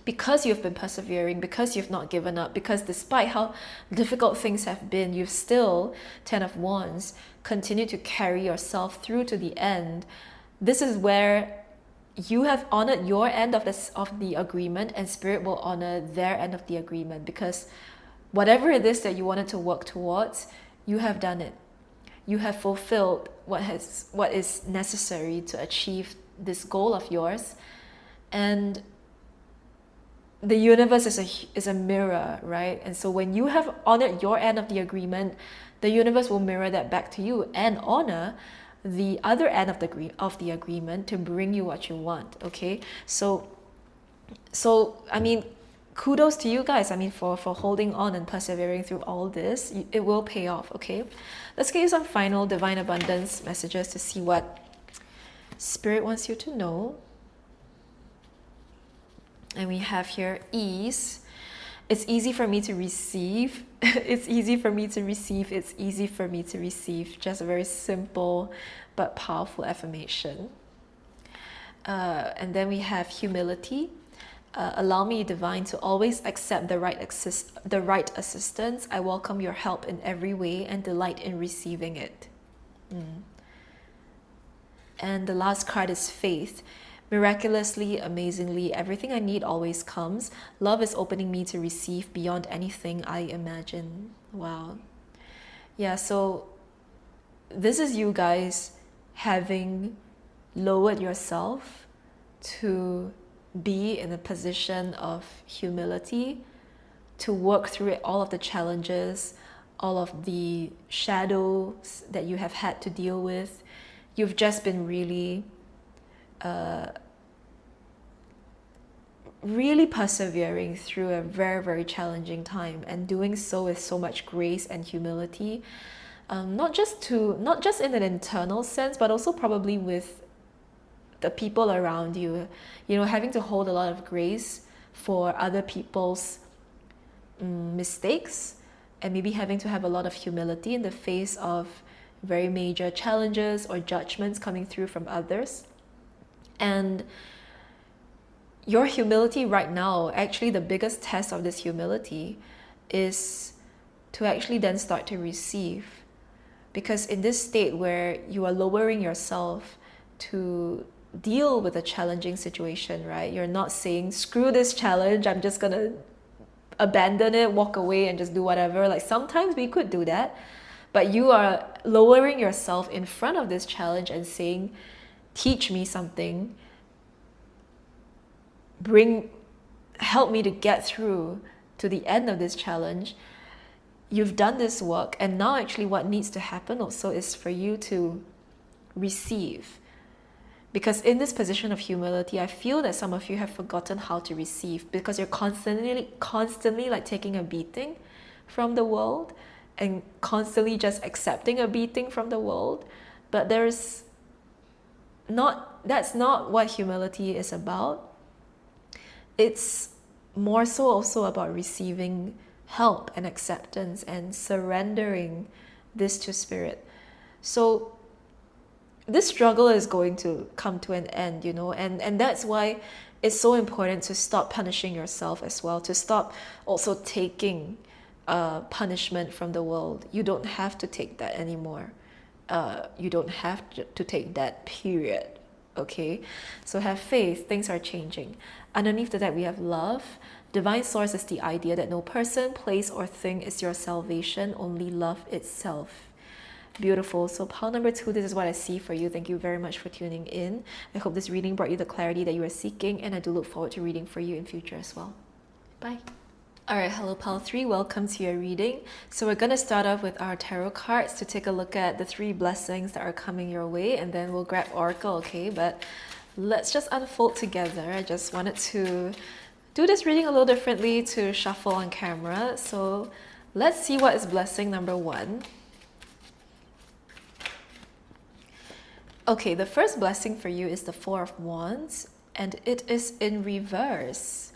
because you've been persevering, because you've not given up, because despite how difficult things have been, you've still, 10 of Wands, continue to carry yourself through to the end. This is where you have honored your end of the agreement, and spirit will honor their end of the agreement, because whatever it is that you wanted to work towards, you have done it. You have fulfilled what is necessary to achieve this goal of yours. And the universe is a mirror, right? And so when you have honored your end of the agreement, the universe will mirror that back to you and honor the other end of the agreement to bring you what you want. Okay, so I mean, kudos to you guys. I mean, for holding on and persevering through all this. It will pay off. Okay, let's get you some final divine abundance messages to see what spirit wants you to know. And we have here ease. It's easy for me to receive. It's easy for me to receive. It's easy for me to receive. Just a very simple but powerful affirmation. And then we have humility. Allow me, divine, to always accept the right assistance. I welcome your help in every way and delight in receiving it. And the last card is faith. Miraculously, amazingly, everything I need always comes. Love is opening me to receive beyond anything I imagine. Wow. Yeah, so this is you guys having lowered yourself to be in a position of humility, to work through all of the challenges, all of the shadows that you have had to deal with. You've just been really persevering through a very, very challenging time, and doing so with so much grace and humility, not just in an internal sense, but also probably with the people around you. You know, having to hold a lot of grace for other people's mistakes, and maybe having to have a lot of humility in the face of very major challenges or judgments coming through from others. And your humility right now, actually the biggest test of this humility is to actually then start to receive. Because in this state where you are lowering yourself to deal with a challenging situation, right? You're not saying, screw this challenge, I'm just gonna abandon it, walk away and just do whatever. Like, sometimes we could do that, but you are lowering yourself in front of this challenge and saying, teach me something, help me to get through to the end of this challenge. you've done this work, and now actually what needs to happen also is for you to receive. Because in this position of humility, I feel that some of you have forgotten how to receive, because you're constantly like taking a beating from the world and constantly just accepting a beating from the world. But that's not what humility is about. It's more so also about receiving help and acceptance and surrendering this to Spirit. So this struggle is going to come to an end, and that's why it's so important to stop punishing yourself as well, to stop also taking punishment from the world. You don't have to take that anymore. You don't have to take that, period. Okay, so have faith, things are changing. Underneath that, we have love. Divine source is the idea that no person, place, or thing is your salvation, only love itself. Beautiful. So pile number 2, this is what I see for you. Thank you very much for tuning in. I hope this reading brought you the clarity that you are seeking, and I do look forward to reading for you in future as well. Bye. Alright, hello pile 3, welcome to your reading. So we're going to start off with our tarot cards to take a look at the 3 blessings that are coming your way, and then we'll grab Oracle, okay? But let's just unfold together. I just wanted to do this reading a little differently, to shuffle on camera. So let's see what is blessing number 1. Okay, the first blessing for you is the 4 of Wands, and it is in reverse.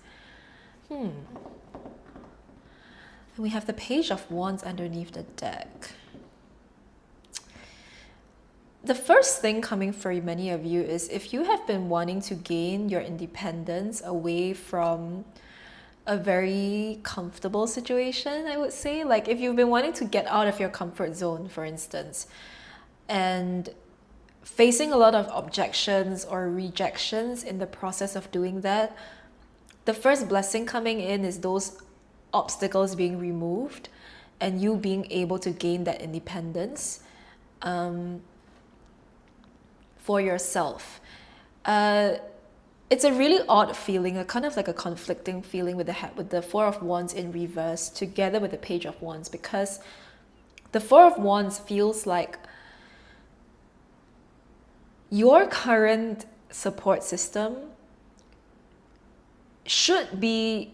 And we have the Page of Wands underneath the deck. The first thing coming for many of you is, if you have been wanting to gain your independence away from a very comfortable situation, I would say, like if you've been wanting to get out of your comfort zone, for instance, and facing a lot of objections or rejections in the process of doing that, the first blessing coming in is those obstacles being removed and you being able to gain that independence for yourself. It's a really odd feeling, a kind of like a conflicting feeling with the 4 of Wands in reverse together with the Page of Wands, because the 4 of Wands feels like your current support system should be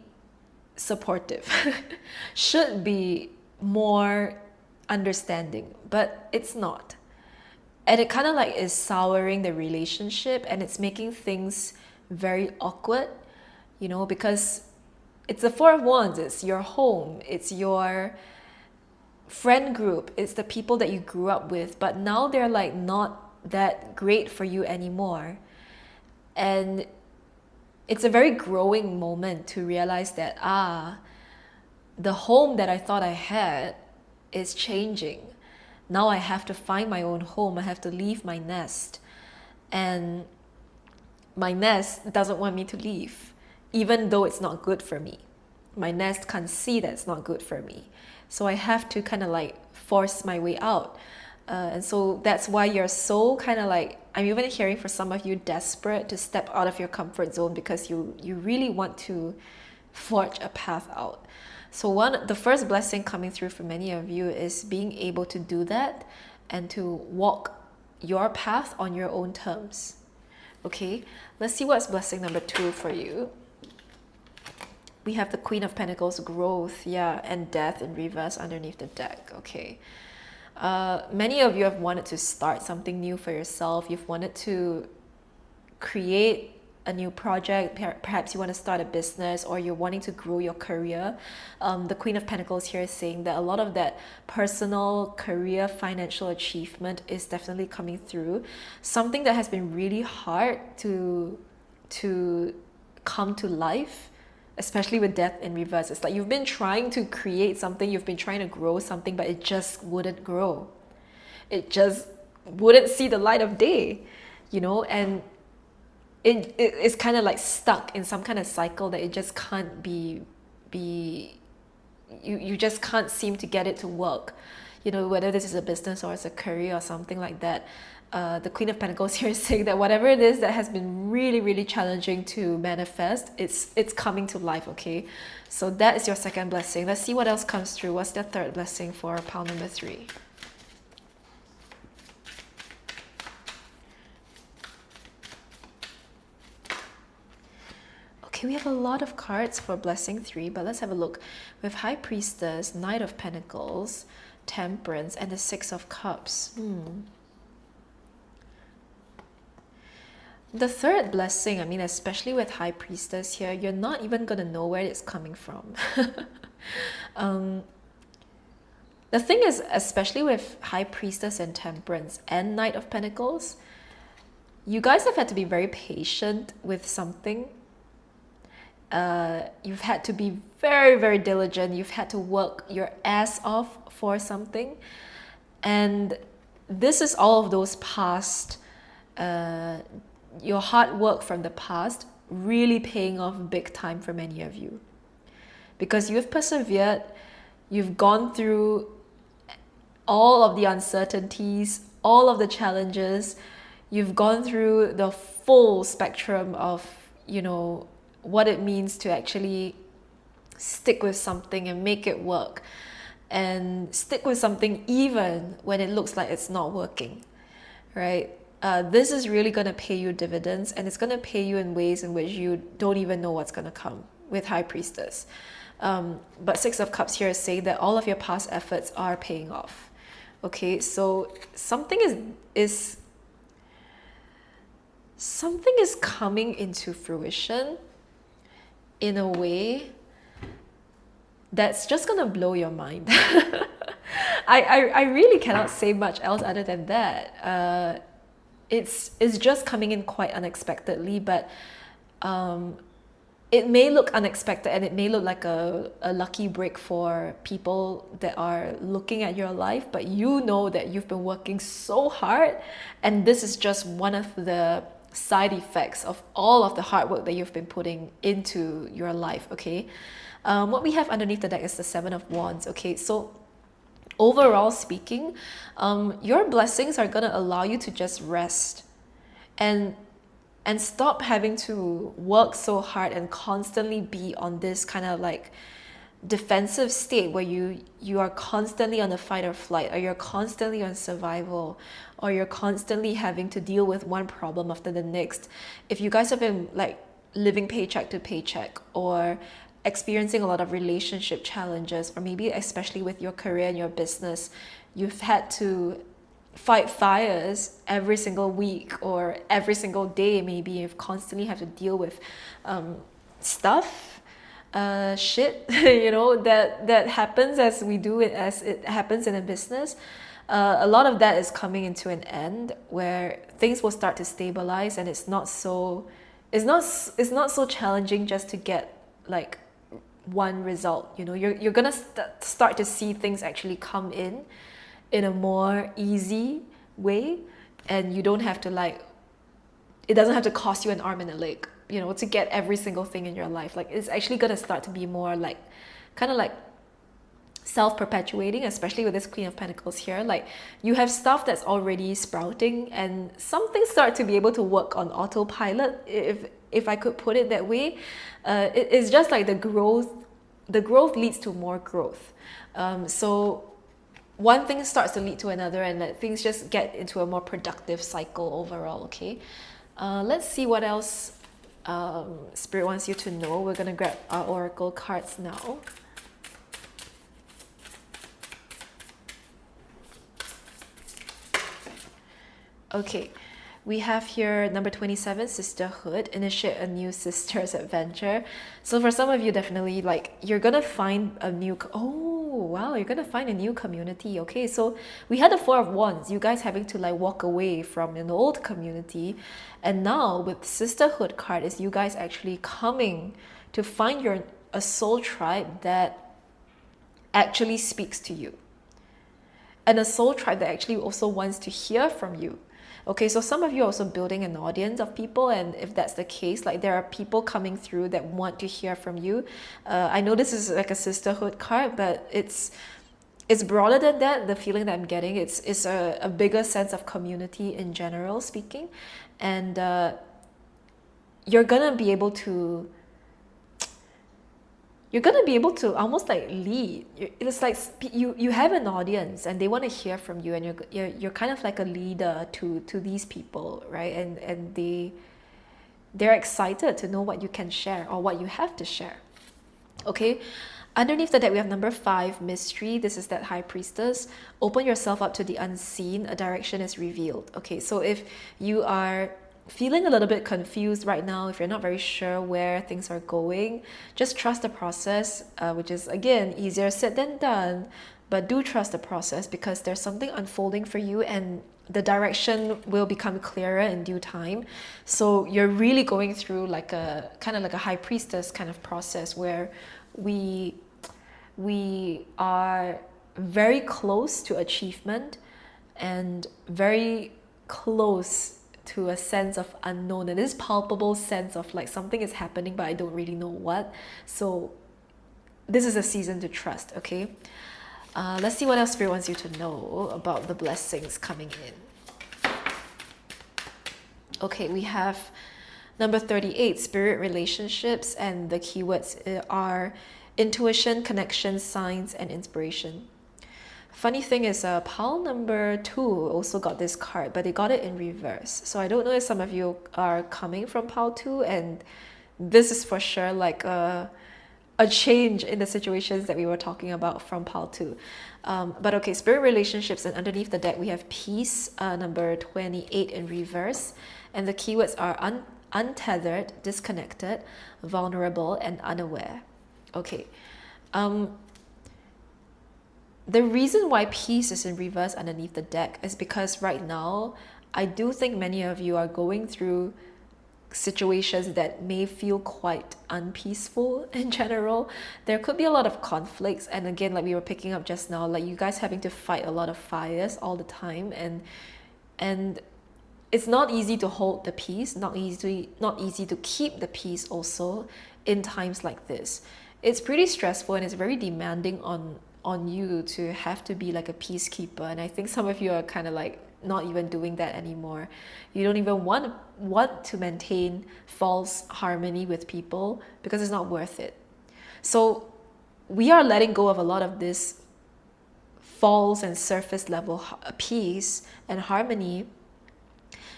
supportive, should be more understanding, but it's not. And it kind of like is souring the relationship, and it's making things very awkward, because it's the 4 of Wands, it's your home, it's your friend group, it's the people that you grew up with, but now they're like not that great for you anymore. And it's a very growing moment to realize that the home that I thought I had is changing. Now I have to find my own home. I have to leave my nest, and my nest doesn't want me to leave, even though it's not good for me. My nest can't see that it's not good for me, so I have to kind of like force my way out. And so that's why you're so kind of like, I'm even hearing for some of you, desperate to step out of your comfort zone, because you really want to forge a path out. So the first blessing coming through for many of you is being able to do that and to walk your path on your own terms. Okay, let's see what's blessing number 2 for you. We have the Queen of Pentacles, growth, and death in reverse underneath the deck. Okay. Many of you have wanted to start something new for yourself. You've wanted to create a new project. Perhaps you want to start a business, or you're wanting to grow your career. The Queen of Pentacles here is saying that a lot of that personal, career, financial achievement is definitely coming through. Something that has been really hard to come to life, especially with death in reverse. It's like you've been trying to create something, you've been trying to grow something, but it just wouldn't grow. It just wouldn't see the light of day, and it's kind of like stuck in some kind of cycle that it just can't be you just can't seem to get it to work, whether this is a business or it's a career or something like that. the Queen of Pentacles here is saying that whatever it is that has been really, really challenging to manifest, it's coming to life, okay? So that is your second blessing. Let's see what else comes through. What's the third blessing for pile number 3? Okay, we have a lot of cards for blessing 3, but let's have a look. We have High Priestess, Knight of Pentacles, Temperance, and the Six of Cups. The third blessing, I mean, especially with High Priestess here, you're not even going to know where it's coming from. The thing is, especially with High Priestess and Temperance and Knight of Pentacles, you guys have had to be very patient with something. You've had to be very, very diligent. You've had to work your ass off for something. And this is all of those past, your hard work from the past really paying off big time for many of you. Because you've persevered, you've gone through all of the uncertainties, all of the challenges, you've gone through the full spectrum of, what it means to actually stick with something and make it work, and stick with something even when it looks like it's not working, right? This is really going to pay you dividends, and it's going to pay you in ways in which you don't even know what's going to come with High Priestess. But Six of Cups here is saying that all of your past efforts are paying off. Okay, so something is coming into fruition in a way that's just gonna blow your mind. I really cannot say much else other than that. It's just coming in quite unexpectedly, but it may look unexpected, and it may look like a lucky break for people that are looking at your life, but you know that you've been working so hard, and this is just one of the side effects of all of the hard work that you've been putting into your life, okay? What we have underneath the deck is the Seven of Wands, okay? So overall speaking, your blessings are going to allow you to just rest and stop having to work so hard and constantly be on this kind of like defensive state where you are constantly on the fight or flight, or you're constantly on survival, or you're constantly having to deal with one problem after the next. If you guys have been like living paycheck to paycheck, or experiencing a lot of relationship challenges, or maybe especially with your career and your business, you've had to fight fires every single week or every single day. Maybe you've constantly have to deal with shit that happens as it happens in a business. A lot of that is coming into an end, where things will start to stabilize, and it's not so challenging just to get like one result. You're gonna start to see things actually come in a more easy way, and you don't have to it doesn't have to cost you an arm and a leg, to get every single thing in your life. Like, it's actually gonna start to be more like kind of like self-perpetuating, especially with this Queen of Pentacles here. Like, you have stuff that's already sprouting, and some things start to be able to work on autopilot, if I could put it that way. It's just like the growth leads to more growth. So one thing starts to lead to another, and things just get into a more productive cycle overall, okay? Let's see what else Spirit wants you to know. We're gonna grab our oracle cards now. Okay, we have here number 27, sisterhood, initiate a new sister's adventure. So for some of you, definitely you're gonna find a new, you're gonna find a new community. Okay, so we had the Four of Wands, you guys having to walk away from an old community, and now with sisterhood card is you guys actually coming to find a soul tribe that actually speaks to you, and a soul tribe that actually also wants to hear from you. Okay, so some of you are also building an audience of people, and if that's the case, there are people coming through that want to hear from you. I know this is like a sisterhood card, but it's it's broader than that. The feeling that I'm getting, it's a bigger sense of community in general speaking. And you're gonna be able to almost like lead. It's like you have an audience and they want to hear from you, and you're kind of like a leader to these people, right? And they're excited to know what you can share or what you have to share. Okay, underneath the deck we have number 5, mystery. This is that high priestess. Open yourself up to the unseen, a direction is revealed. Okay, so if you are feeling a little bit confused right now, if you're not very sure where things are going, just trust the process, which is again easier said than done, but do trust the process, because there's something unfolding for you and the direction will become clearer in due time. So you're really going through like a kind of like a high priestess kind of process where we are very close to achievement and very close to a sense of unknown, and this palpable sense of like something is happening but I don't really know what. So this is a season to trust. Okay, let's see what else Spirit wants you to know about the blessings coming in. Okay, we have number 38, spirit relationships, and the keywords are intuition, connection, signs, and inspiration. Funny thing is, pile number 2 also got this card, but they got it in reverse. So I don't know if some of you are coming from pile 2, and this is for sure like a change in the situations that we were talking about from pile 2. But okay, spirit relationships, and underneath the deck we have peace, number 28 in reverse, and the keywords are untethered, disconnected, vulnerable, and unaware. Okay. The reason why peace is in reverse underneath the deck is because right now, I do think many of you are going through situations that may feel quite unpeaceful in general. There could be a lot of conflicts, and again, like we were picking up just now, like you guys having to fight a lot of fires all the time, and it's not easy to hold the peace, not easy to keep the peace also in times like this. It's pretty stressful and it's very demanding on you to have to be like a peacekeeper, and I think some of you are kind of like not even doing that anymore. You don't even want to maintain false harmony with people because it's not worth it. So we are letting go of a lot of this false and surface level peace and harmony,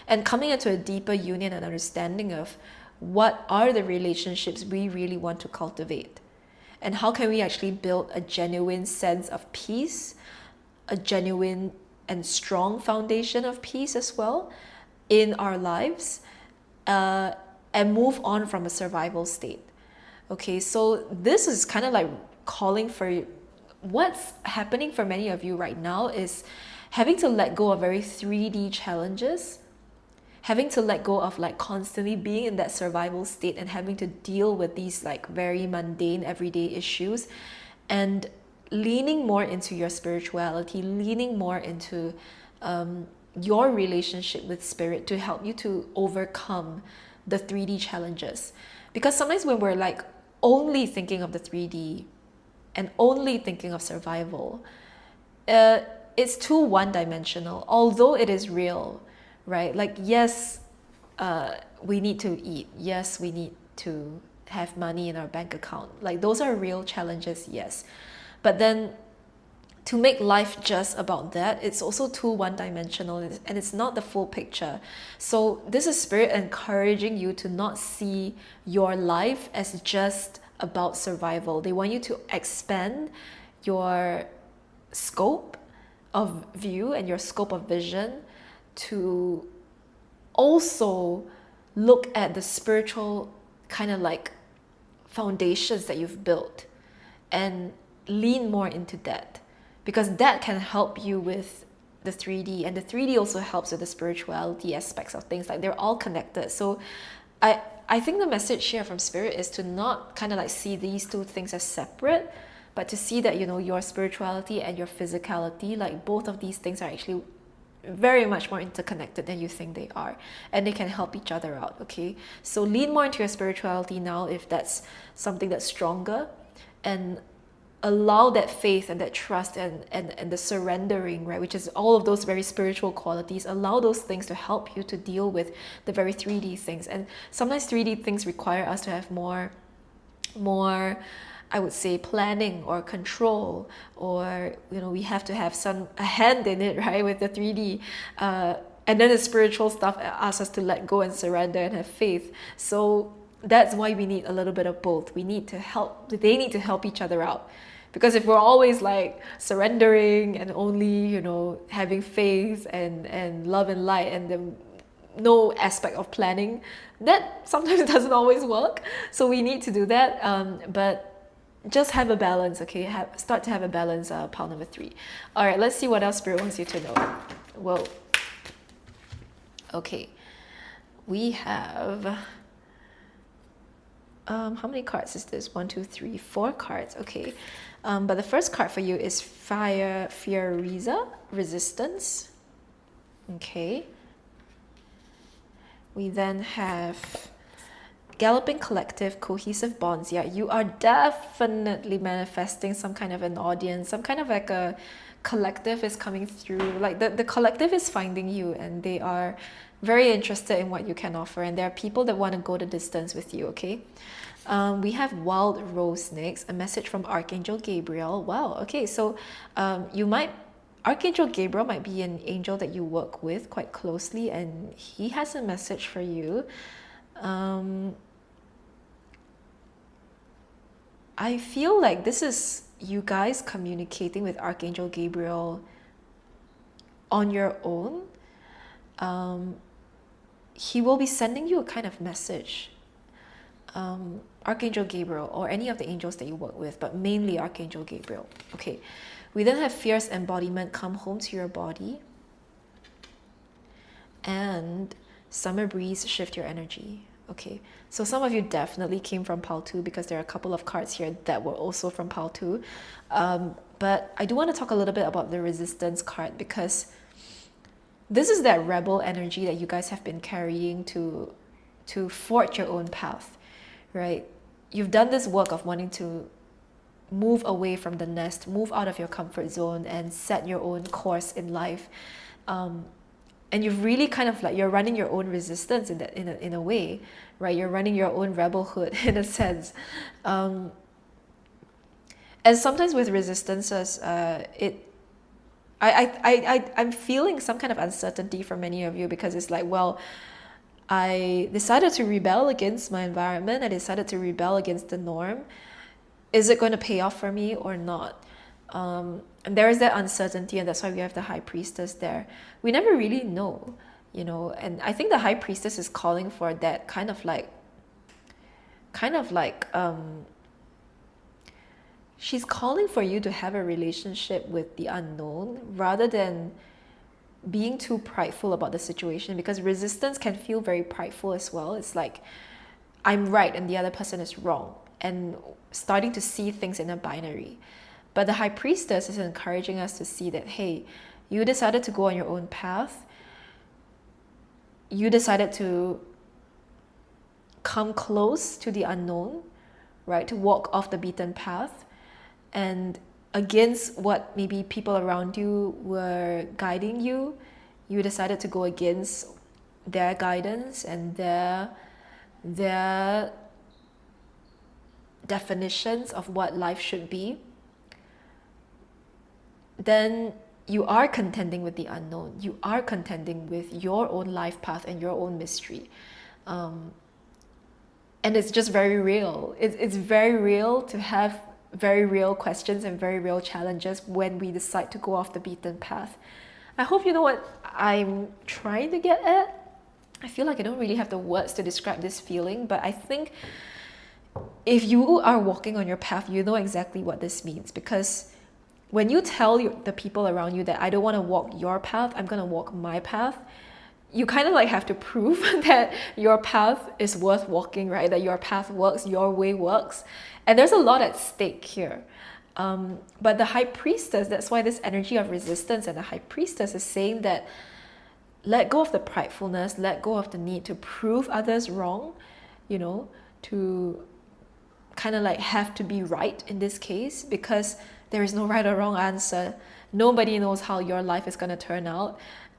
and coming into a deeper union and understanding of what are the relationships we really want to cultivate. And how can we actually build a genuine sense of peace, a genuine and strong foundation of peace as well in our lives, and move on from a survival state. Okay, so this is kind of like calling for what's happening for many of you right now is having to let go of very 3D challenges, having to let go of like constantly being in that survival state and having to deal with these like very mundane everyday issues, and leaning more into your spirituality, leaning more into your relationship with spirit to help you to overcome the 3D challenges. Because sometimes when we're like only thinking of the 3D and only thinking of survival, it's too one-dimensional, although it is real. Right? Like, yes, we need to eat. Yes, we need to have money in our bank account. Like, those are real challenges, yes. But then to make life just about that, it's also too one-dimensional, and it's not the full picture. So this is Spirit encouraging you to not see your life as just about survival. They want you to expand your scope of view and your scope of vision to also look at the spiritual kind of like foundations that you've built and lean more into that, because that can help you with the 3D, and the 3D also helps with the spirituality aspects of things. Like, they're all connected. So I think the message here from Spirit is to not kind of like see these two things as separate, but to see that, you know, your spirituality and your physicality, like both of these things are actually very much more interconnected than you think they are, and they can help each other out. Okay, so lean more into your spirituality now if that's something that's stronger, and allow that faith and that trust and the surrendering, right, which is all of those very spiritual qualities, allow those things to help you to deal with the very 3D things. And sometimes 3D things require us to have more I would say planning or control, or we have to have a hand in it, right, with the 3D, and then the spiritual stuff asks us to let go and surrender and have faith. So that's why we need a little bit of both. They need to help each other out, because if we're always like surrendering and only having faith and love and light, and then no aspect of planning, that sometimes doesn't always work. So we need to do that, but just have a balance, okay? Start to have a balance, pile number 3. All right, let's see what else Spirit wants you to know. Whoa. Okay, we have how many cards is this? 1, 2, 3, 4 cards. Okay, but the first card for you is Fire Fioriza, Resistance. Okay, we then have Galloping Collective, Cohesive Bonds. Yeah, you are definitely manifesting some kind of an audience, some kind of like a collective is coming through. Like the collective is finding you, and they are very interested in what you can offer, and there are people that want to go the distance with you, okay? We have Wild Rose next, a message from Archangel Gabriel. Wow, okay, so Archangel Gabriel might be an angel that you work with quite closely, and he has a message for you. I feel like this is you guys communicating with Archangel Gabriel on your own. He will be sending you a kind of message. Archangel Gabriel, or any of the angels that you work with, but mainly Archangel Gabriel. Okay, we then have Fierce Embodiment, Come Home to Your Body. And Summer Breeze, Shift Your Energy. Okay, so some of you definitely came from Pile 2, because there are a couple of cards here that were also from Pile 2. But I do want to talk a little bit about the Resistance card, because this is that rebel energy that you guys have been carrying to forge your own path, right? You've done this work of wanting to move away from the nest, move out of your comfort zone, and set your own course in life. And you've really kind of like, you're running your own resistance in a way, right? You're running your own rebelhood in a sense. And sometimes with resistances, I'm feeling some kind of uncertainty for many of you, because it's like, well, I decided to rebel against my environment. I decided to rebel against the norm. Is it going to pay off for me or not? And there is that uncertainty, and that's why we have the High Priestess there. We never really know, and I think the High Priestess is calling for that kind of like she's calling for you to have a relationship with the unknown, rather than being too prideful about the situation, because resistance can feel very prideful as well. It's like, I'm right and the other person is wrong, and starting to see things in a binary. But the High Priestess is encouraging us to see that, hey, you decided to go on your own path. You decided to come close to the unknown, right? To walk off the beaten path, and against what maybe people around you were guiding you, you decided to go against their guidance and their definitions of what life should be. Then you are contending with the unknown. You are contending with your own life path and your own mystery. And it's just very real. It's very real to have very real questions and very real challenges when we decide to go off the beaten path. I hope you know what I'm trying to get at. I feel like I don't really have the words to describe this feeling, but I think if you are walking on your path, you know exactly what this means. Because when you tell the people around you that I don't want to walk your path, I'm going to walk my path, you kind of like have to prove that your path is worth walking, right? That your path works, your way works. And there's a lot at stake here. But the High Priestess, that's why this energy of resistance, and the High Priestess is saying that let go of the pridefulness, let go of the need to prove others wrong, to kind of like have to be right in this case, because there is no right or wrong answer. Nobody knows how your life is going to turn out,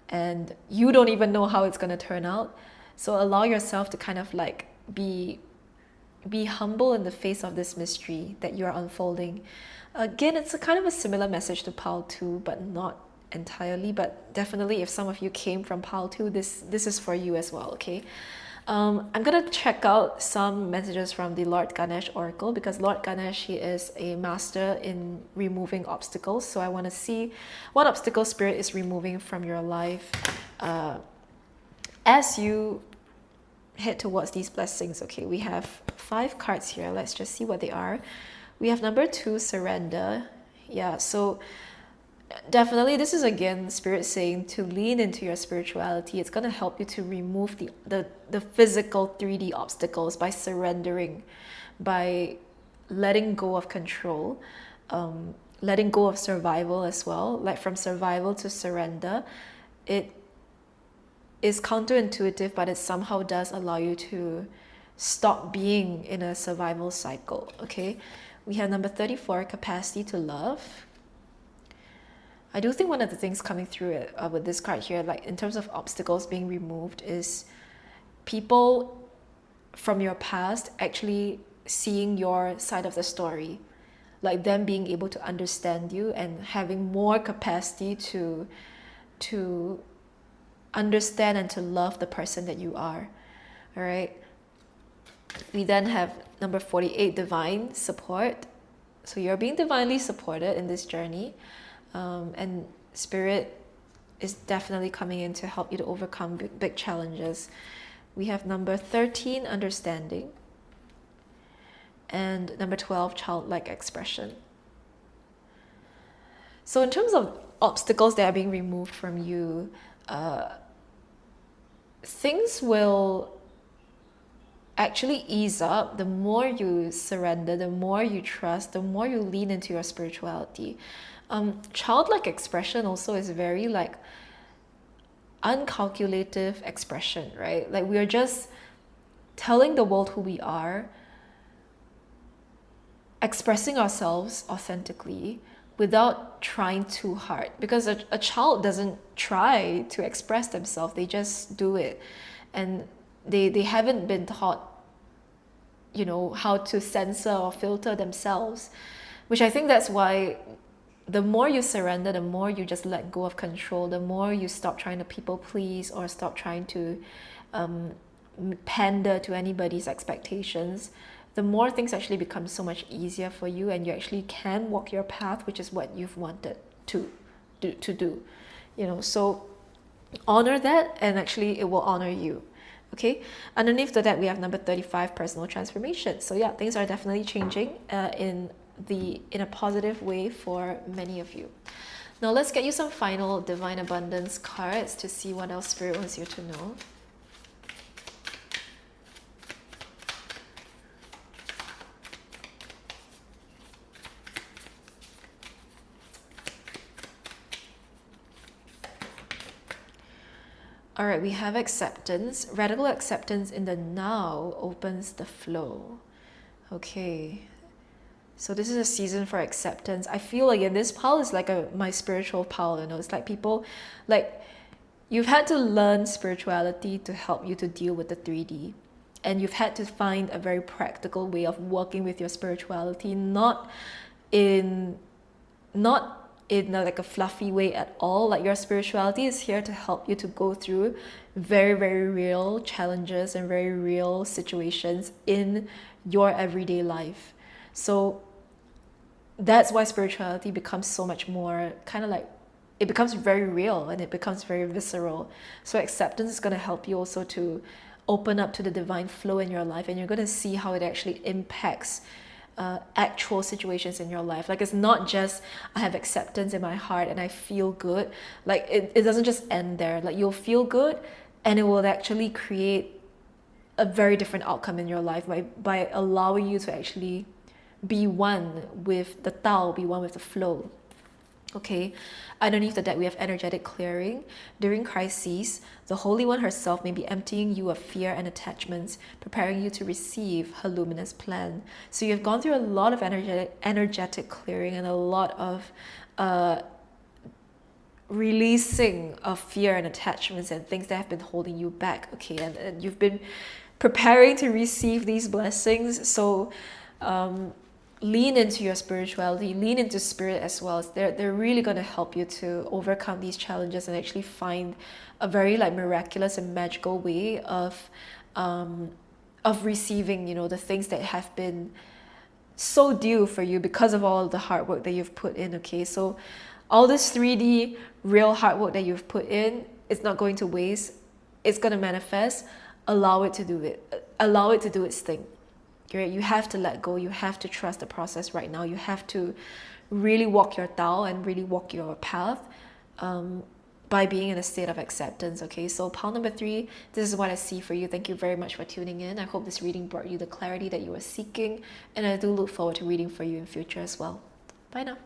and you don't even know how it's going to turn out. So allow yourself to kind of like be humble in the face of this mystery that you are unfolding. Again, it's a kind of a similar message to Pile 2, but not entirely. But definitely, if some of you came from Pile 2, this is for you as well, okay? I'm gonna check out some messages from the Lord Ganesh Oracle, because Lord Ganesh, he is a master in removing obstacles. So I want to see what obstacle Spirit is removing from your life as you head towards these blessings. Okay, we have 5 cards here. Let's just see what they are. We have number 2, surrender. Yeah, so definitely this is again Spirit saying to lean into your spirituality. It's going to help you to remove the physical 3D obstacles by surrendering, by letting go of control, letting go of survival as well. Like from survival to surrender, it is counterintuitive, but it somehow does allow you to stop being in a survival cycle. Okay, we have number 34, capacity to love. I do think one of the things coming through it with this card here, like in terms of obstacles being removed, is people from your past actually seeing your side of the story, like them being able to understand you and having more capacity to understand and to love the person that you are. All right. We then have number 48, divine support. So you're being divinely supported in this journey, and Spirit is definitely coming in to help you to overcome big challenges. We have number 13, understanding, and number 12, childlike expression. So in terms of obstacles that are being removed from you, things will actually ease up the more you surrender, the more you trust, the more you lean into your spirituality. Childlike expression also is very like uncalculative expression, right? Like we are just telling the world who we are, expressing ourselves authentically without trying too hard, because a child doesn't try to express themselves, they just do it, and they haven't been taught, you know, how to censor or filter themselves, which I think that's why the more you surrender, the more you just let go of control, the more you stop trying to people please or stop trying to pander to anybody's expectations, the more things actually become so much easier for you, and you actually can walk your path, which is what you've wanted to do, you know. So honor that, and actually it will honor you. Okay, underneath to that we have number 35, personal transformation. So yeah, things are definitely changing in a positive way for many of you. Now let's get you some final divine abundance cards to see what else Spirit wants you to know. All right, we have acceptance. Radical acceptance in the now opens the flow. Okay, so this is a season for acceptance. I feel like this pile is like my spiritual pile, you know. It's like people, like you've had to learn spirituality to help you to deal with the 3D. And you've had to find a very practical way of working with your spirituality, not in like a fluffy way at all. Like your spirituality is here to help you to go through very, very real challenges and very real situations in your everyday life. So that's why spirituality becomes so much more kind of like, it becomes very real and it becomes very visceral. So acceptance is going to help you also to open up to the divine flow in your life, and you're going to see how it actually impacts actual situations in your life. Like it's not just I have acceptance in my heart and I feel good. Like it doesn't just end there. Like you'll feel good and it will actually create a very different outcome in your life by allowing you to actually be one with the Tao, be one with the flow. Okay, underneath the deck we have energetic clearing. During crises, the Holy One herself may be emptying you of fear and attachments, preparing you to receive her luminous plan. So you've gone through a lot of energetic clearing and a lot of releasing of fear and attachments and things that have been holding you back. Okay, and you've been preparing to receive these blessings. So lean into your spirituality, lean into spirit as well. They're really going to help you to overcome these challenges and actually find a very like miraculous and magical way of receiving, you know, the things that have been so due for you because of all the hard work that you've put in. Okay, so all this 3D real hard work that you've put in, it's not going to waste. It's going to manifest. Allow it to do it. Allow it to do its thing. Right? You have to let go. You have to trust the process right now. You have to really walk your Tao and really walk your path by being in a state of acceptance. Okay, so pile number 3, this is what I see for you. Thank you very much for tuning in. I hope this reading brought you the clarity that you were seeking, and I do look forward to reading for you in future as well. Bye now.